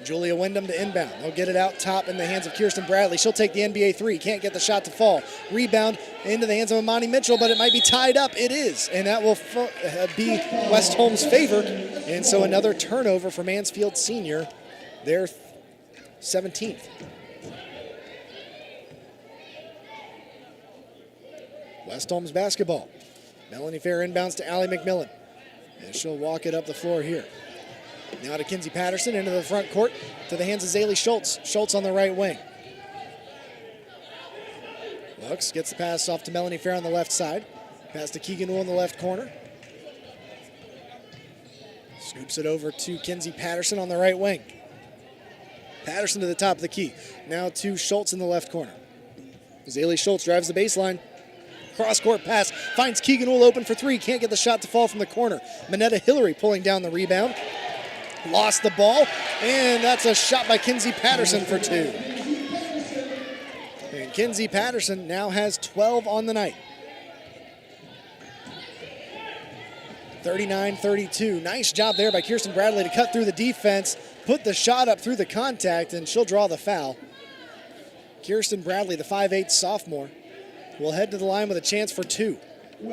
Julia Wyndham to inbound. They'll get it out top in the hands of Kirsten Bradley. She'll take the NBA 3. Can't get the shot to fall. Rebound into the hands of Amani Mitchell, but it might be tied up. It is, and that will be West Holmes' favor. And so another turnover for Mansfield Senior, their 17th. West Holmes basketball. Melanie Fair inbounds to Allie McMillan. And she'll walk it up the floor here. Now to Kinsey Patterson into the front court to the hands of Zaylee Schultz. Schultz on the right wing. Looks, gets the pass off to Melanie Fair on the left side. Pass to Keegan Wool in the left corner. Scoops it over to Kinsey Patterson on the right wing. Patterson to the top of the key. Now to Schultz in the left corner. Zaylee Schultz drives the baseline. Cross-court pass. Finds Keegan Wool open for three. Can't get the shot to fall from the corner. Minetta Hillary pulling down the rebound. Lost the ball. And that's a shot by Kinsey Patterson for two. And Kinsey Patterson now has 12 on the night. 39-32. Nice job there by Kirsten Bradley to cut through the defense, put the shot up through the contact, and she'll draw the foul. Kirsten Bradley, the 5'8" sophomore, will head to the line with a chance for two. And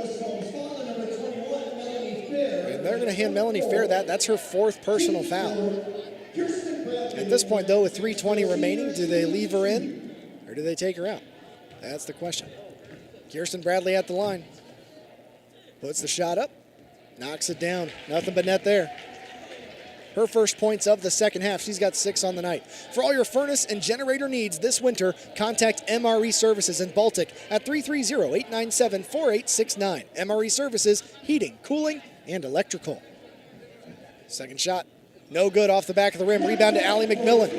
they're going to hand Melanie Fair that. That's her fourth personal foul. At this point, though, with 3:20 remaining, do they leave her in or do they take her out? That's the question. Kirsten Bradley at the line. Puts the shot up. Knocks it down. Nothing but net there. Her first points of the second half. She's got 6 on the night. For all your furnace and generator needs this winter, contact MRE Services in Baltic at 330-897-4869. MRE Services, heating, cooling, and electrical. Second shot, no good off the back of the rim. Rebound to Allie McMillan.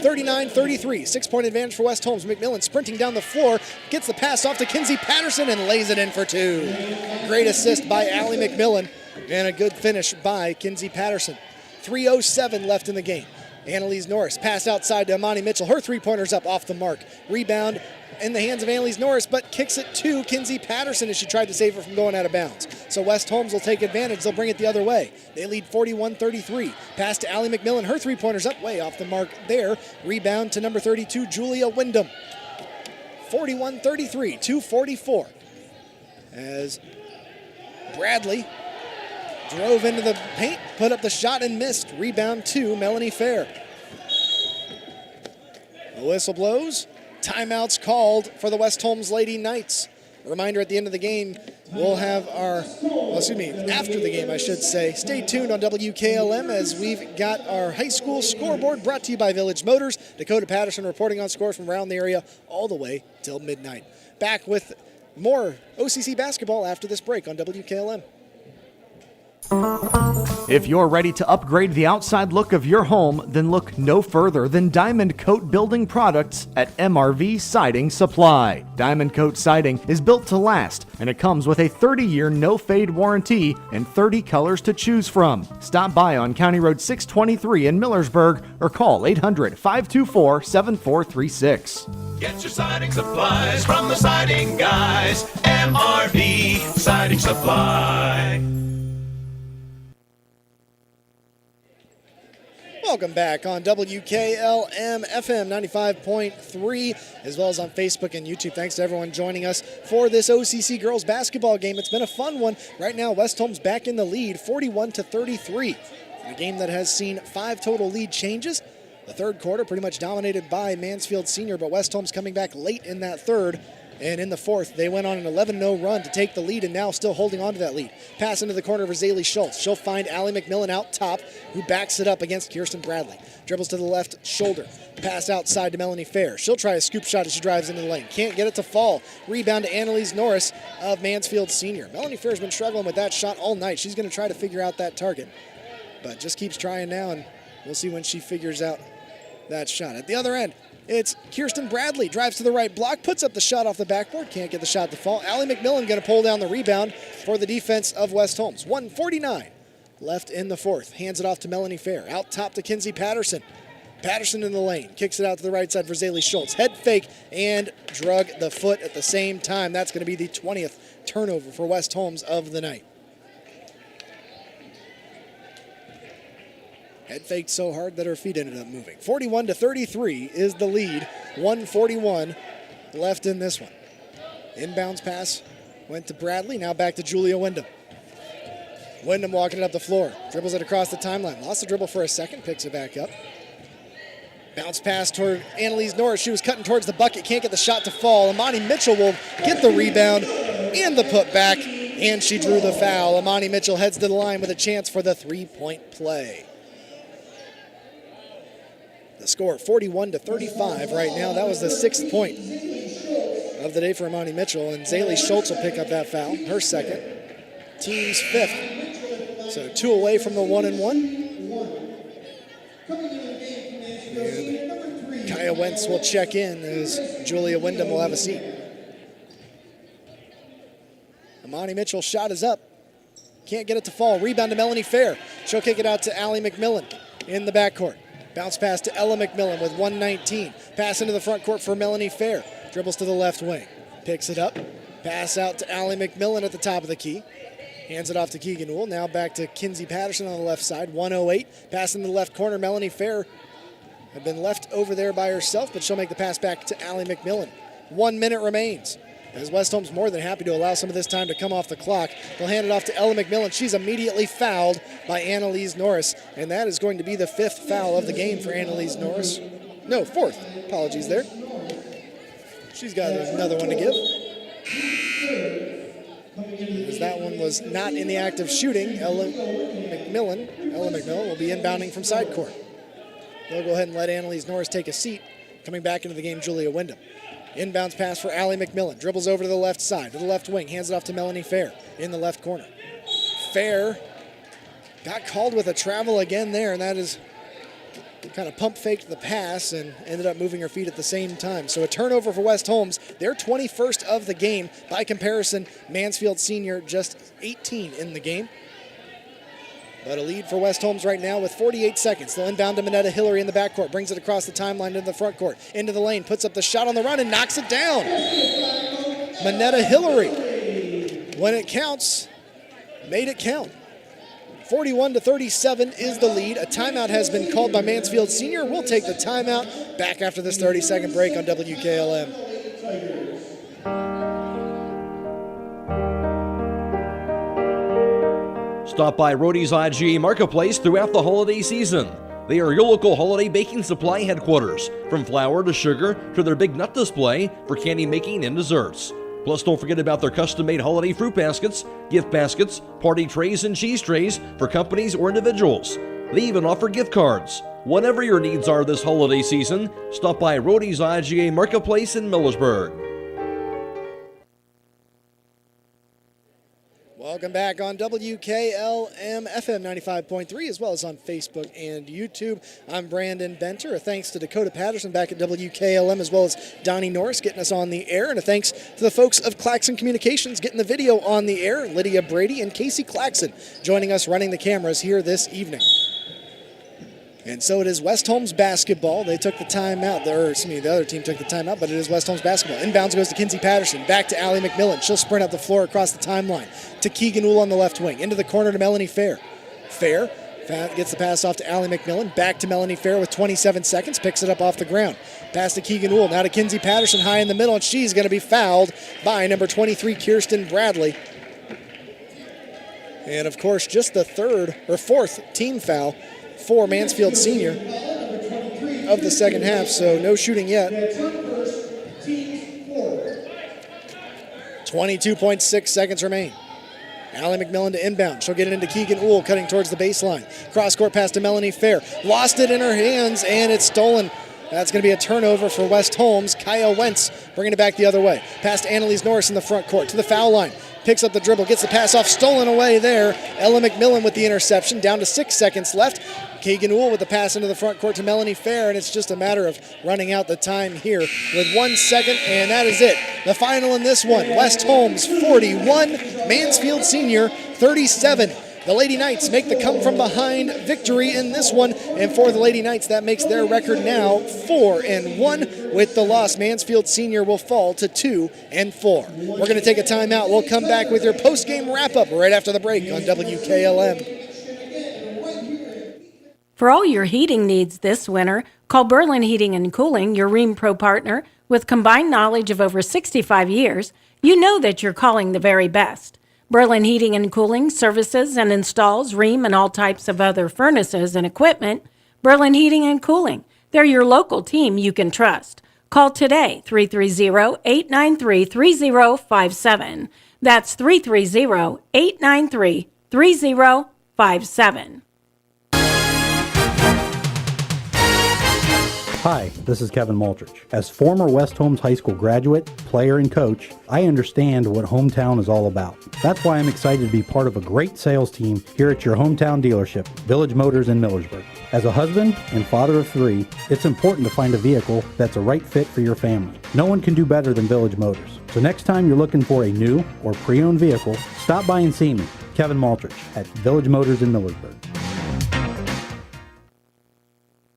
39-33, 6-point advantage for West Holmes. McMillan sprinting down the floor, gets the pass off to Kinsey Patterson and lays it in for two. Great assist by Allie McMillan and a good finish by Kinsey Patterson. 3:07 left in the game. Annalise Norris pass outside to Amani Mitchell. Her three-pointer's up off the mark. Rebound in the hands of Annalise Norris, but kicks it to Kinsey Patterson as she tried to save her from going out of bounds. So West Holmes will take advantage. They'll bring it the other way. They lead 41-33. Pass to Allie McMillan. Her three-pointer's up way off the mark there. Rebound to number 32, Julia Wyndham. 41-33, 2:44. As Bradley drove into the paint, put up the shot and missed. Rebound to Melanie Fair. The whistle blows. Timeouts called for the West Holmes Lady Knights. A reminder at the end of the game, we'll have after the game, I should say. Stay tuned on WKLM as we've got our high school scoreboard brought to you by Village Motors. Dakota Patterson reporting on scores from around the area all the way till midnight. Back with more OCC basketball after this break on WKLM. If you're ready to upgrade the outside look of your home, then look no further than Diamond Coat Building Products at MRV Siding Supply. Diamond Coat Siding is built to last, and it comes with a 30-year no-fade warranty and 30 colors to choose from. Stop by on County Road 623 in Millersburg or call 800-524-7436. Get your siding supplies from the siding guys. MRV Siding Supply. Welcome back on WKLM-FM 95.3, as well as on Facebook and YouTube. Thanks to everyone joining us for this OCC girls basketball game. It's been a fun one. Right now, West Holmes back in the lead, 41-33. A game that has seen 5 total lead changes. The third quarter pretty much dominated by Mansfield Senior, but West Holmes coming back late in that third. And in the fourth, they went on an 11-0 run to take the lead and now still holding on to that lead. Pass into the corner for Zaylee Schultz. She'll find Allie McMillan out top, who backs it up against Kirsten Bradley. Dribbles to the left shoulder. Pass outside to Melanie Fair. She'll try a scoop shot as she drives into the lane. Can't get it to fall. Rebound to Annalise Norris of Mansfield Senior. Melanie Fair's been struggling with that shot all night. She's going to try to figure out that target, but just keeps trying now, and we'll see when she figures out that shot. At the other end, it's Kirsten Bradley, drives to the right block, puts up the shot off the backboard, can't get the shot to fall. Allie McMillan going to pull down the rebound for the defense of West Holmes. 1:49 left in the fourth. Hands it off to Melanie Fair. Out top to Kinsey Patterson. Patterson in the lane, kicks it out to the right side for Zaylee Schultz. Head fake and drug the foot at the same time. That's going to be the 20th turnover for West Holmes of the night. Head faked so hard that her feet ended up moving. 41-33 is the lead. 1:41 left in this one. Inbounds pass went to Bradley. Now back to Julia Wyndham. Wyndham walking it up the floor. Dribbles it across the timeline. Lost the dribble for a second. Picks it back up. Bounce pass toward Annalise Norris. She was cutting towards the bucket. Can't get the shot to fall. Amani Mitchell will get the rebound and the putback. And she drew the foul. Amani Mitchell heads to the line with a chance for the three-point play. The score, 41-35 right now. That was the 6th point of the day for Amani Mitchell, and Zaylee Schultz will pick up that foul, her second, team's 5th. So 2 away from the 1-1. And Kaya Wentz will check in as Julia Wyndham will have a seat. Amani Mitchell's shot is up. Can't get it to fall. Rebound to Melanie Fair. She'll kick it out to Allie McMillan in the backcourt. Bounce pass to Ella McMillan with 1:19. Pass into the front court for Melanie Fair. Dribbles to the left wing. Picks it up. Pass out to Allie McMillan at the top of the key. Hands it off to Keegan Wool. Now back to Kinsey Patterson on the left side. 1:08. Pass in the left corner. Melanie Fair had been left over there by herself, but she'll make the pass back to Allie McMillan. 1 minute remains. As West Holmes more than happy to allow some of this time to come off the clock. They'll hand it off to Ella McMillan. She's immediately fouled by Annalise Norris, and that is going to be the 5th foul of the game for Annalise Norris. No, 4th. Apologies there. She's got another one to give. As that one was not in the act of shooting, Ella McMillan will be inbounding from side court. They'll go ahead and let Annalise Norris take a seat. Coming back into the game, Julia Wyndham. Inbounds pass for Allie McMillan. Dribbles over to the left side, to the left wing. Hands it off to Melanie Fair in the left corner. Fair got called with a travel again there, and that is kind of pump faked the pass and ended up moving her feet at the same time. So a turnover for West Holmes. They're 21st of the game. By comparison, Mansfield Senior just 18 in the game. But a lead for West Holmes right now with 48 seconds. They'll inbound to Minetta Hillary in the backcourt. Brings it across the timeline into the front court. Into the lane. Puts up the shot on the run and knocks it down. Minetta Hillary, when it counts, made it count. 41-37 is the lead. A timeout has been called by Mansfield Senior. We'll take the timeout. Back after this 30-second break on WKLM. Stop by Rody's IGA Marketplace throughout the holiday season. They are your local holiday baking supply headquarters, from flour to sugar to their big nut display for candy making and desserts. Plus, don't forget about their custom-made holiday fruit baskets, gift baskets, party trays, and cheese trays for companies or individuals. They even offer gift cards. Whatever your needs are this holiday season, stop by Rody's IGA Marketplace in Millersburg. Welcome back on WKLM-FM 95.3, as well as on Facebook and YouTube. I'm Brandon Benter. A thanks to Dakota Patterson back at WKLM, as well as Donnie Norris getting us on the air. And a thanks to the folks of Claxon Communications getting the video on the air. Lydia Brady and Casey Claxon joining us running the cameras here this evening. And so it is West Holmes basketball. They took the timeout, the other team took the timeout, but it is West Holmes basketball. Inbounds goes to Kinsey Patterson, back to Allie McMillan. She'll sprint up the floor across the timeline to Keegan Wool on the left wing, into the corner to Melanie Fair. Fair gets the pass off to Allie McMillan, back to Melanie Fair with 27 seconds, picks it up off the ground. Pass to Keegan Wool, now to Kinsey Patterson high in the middle, and she's going to be fouled by number 23, Kirsten Bradley. And of course, just the 4th team foul for Mansfield Senior of the second half, so no shooting yet. 22.6 seconds remain. Allie McMillan to inbound. She'll get it into Keegan Wool, cutting towards the baseline. Cross-court pass to Melanie Fair. Lost it in her hands, and it's stolen. That's going to be a turnover for West Holmes. Kaya Wentz bringing it back the other way. Pass to Annalise Norris in the front court, to the foul line. Picks up the dribble, gets the pass off, stolen away there. Ella McMillan with the interception, down to 6 seconds left. Keegan Wool with the pass into the front court to Melanie Fair, and it's just a matter of running out the time here with 1 second, and that is it. The final in this one, West Holmes 41, Mansfield Senior 37. The Lady Knights make the come-from-behind victory in this one, and for the Lady Knights, that makes their record now 4-1. With the loss, Mansfield Senior will fall to 2-4. We're going to take a timeout. We'll come back with your post-game wrap-up right after the break on WKLM. For all your heating needs this winter, call Berlin Heating and Cooling, your Rheem Pro partner. With combined knowledge of over 65 years, you know that you're calling the very best. Berlin Heating and Cooling services and installs Rheem and all types of other furnaces and equipment. Berlin Heating and Cooling, they're your local team you can trust. Call today, 330-893-3057. That's 330-893-3057. Hi, this is Kevin Maltrich. As former West Holmes High School graduate, player, and coach, I understand what hometown is all about. That's why I'm excited to be part of a great sales team here at your hometown dealership, Village Motors in Millersburg. As a husband and father of 3, it's important to find a vehicle that's a right fit for your family. No one can do better than Village Motors. So next time you're looking for a new or pre-owned vehicle, stop by and see me, Kevin Maltrich, at Village Motors in Millersburg.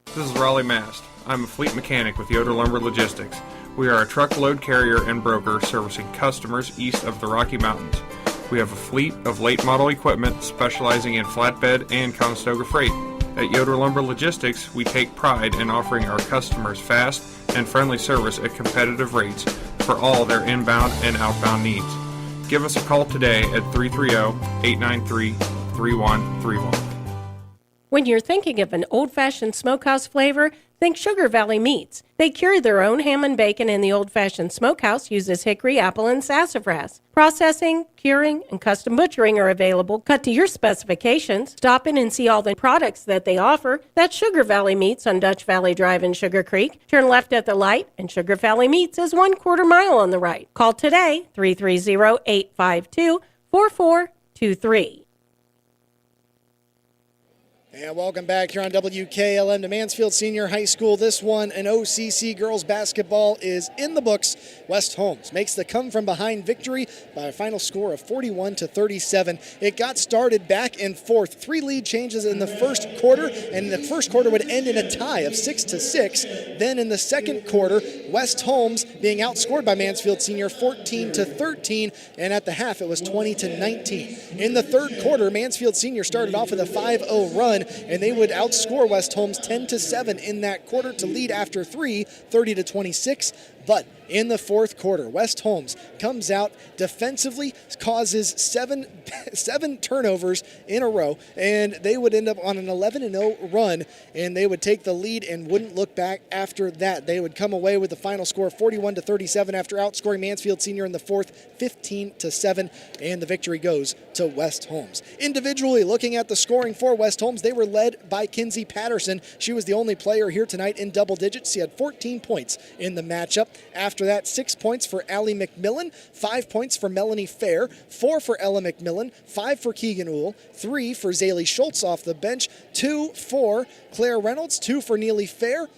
This is Raleigh Mast. I'm a fleet mechanic with Yoder Lumber Logistics. We are a truckload carrier and broker servicing customers east of the Rocky Mountains. We have a fleet of late model equipment specializing in flatbed and Conestoga freight. At Yoder Lumber Logistics, we take pride in offering our customers fast and friendly service at competitive rates for all their inbound and outbound needs. Give us a call today at 330-893-3131. When you're thinking of an old-fashioned smokehouse flavor, think Sugar Valley Meats. They cure their own ham and bacon, and the old-fashioned smokehouse uses hickory, apple, and sassafras. Processing, curing, and custom butchering are available, cut to your specifications. Stop in and see all the products that they offer. That's Sugar Valley Meats on Dutch Valley Drive in Sugar Creek. Turn left at the light, and Sugar Valley Meats is 1/4 mile on the right. Call today, 330-852-4423. And welcome back here on WKLM to Mansfield Senior High School. This one, an OCC girls basketball is in the books. West Holmes makes the come-from-behind victory by a final score of 41-37. It got started back and forth. 3 lead changes in the first quarter, and the first quarter would end in a tie of 6-6. Then in the second quarter, West Holmes being outscored by Mansfield Senior 14-13, and at the half it was 20-19. In the third quarter, Mansfield Senior started off with a 5-0 run, and they would outscore West Holmes 10-7 in that quarter to lead after 3, 30-26. But in the fourth quarter, West Holmes comes out defensively, causes seven turnovers in a row, and they would end up on an 11-0 run, and they would take the lead and wouldn't look back after that. They would come away with the final score of 41-37 after outscoring Mansfield Senior in the fourth 15-7, and the victory goes to West Holmes. Individually, looking at the scoring for West Holmes, they were led by Kinsey Patterson. She was the only player here tonight in double digits. She had 14 points in the matchup. After that, 6 points for Allie McMillan, 5 points for Melanie Fair, 4 for Ella McMillan, 5 for Keegan Uhl, 3 for Zaylee Schultz off the bench, 2 for Claire Reynolds, 2 for Neely Fair,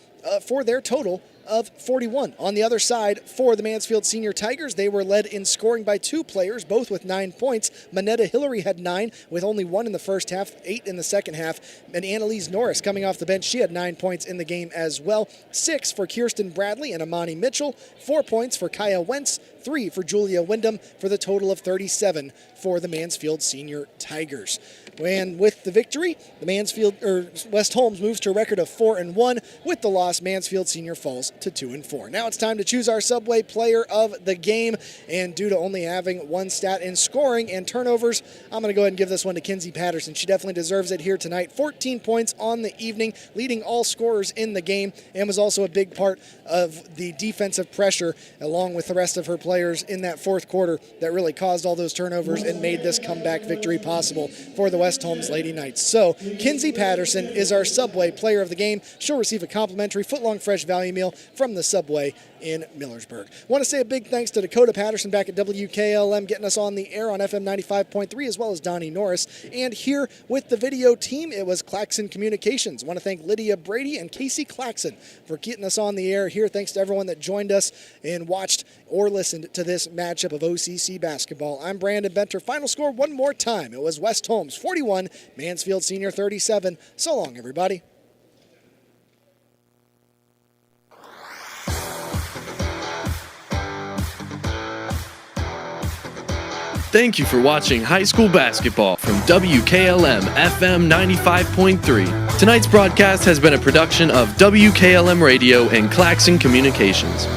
for their total of 41. On the other side, for the Mansfield Senior Tigers, they were led in scoring by 2 players, both with 9 points. Manetta Hillary had 9, with only 1 in the first half, 8 in the second half. And Annalise Norris, coming off the bench, she had 9 points in the game as well. 6 for Kirsten Bradley and Amani Mitchell, 4 points for Kaya Wentz, 3 for Julia Wyndham, for the total of 37 for the Mansfield Senior Tigers. And with the victory, the West Holmes moves to a record of 4-1. With the loss, Mansfield Senior falls to 2-4. Now it's time to choose our Subway player of the game. And due to only having 1 stat in scoring and turnovers, I'm going to go ahead and give this one to Kinsey Patterson. She definitely deserves it here tonight. 14 points on the evening, leading all scorers in the game, and was also a big part of the defensive pressure, along with the rest of her players in that fourth quarter, that really caused all those turnovers and made this comeback victory possible for the West Holmes Lady Knights. So, Kinsey Patterson is our Subway player of the game. She'll receive a complimentary footlong fresh value meal from the Subway in Millersburg. Want to say a big thanks to Dakota Patterson back at WKLM, getting us on the air on FM 95.3, as well as Donnie Norris. And here with the video team, it was Claxon Communications. Want to thank Lydia Brady and Casey Claxon for getting us on the air here. Thanks to everyone that joined us and watched or listened to this matchup of OCC basketball. I'm Brandon Benter. Final score one more time. It was West Holmes 41, Mansfield Senior 37. So long, everybody. Thank you for watching high school basketball from WKLM-FM 95.3. Tonight's broadcast has been a production of WKLM Radio and Claxon Communications.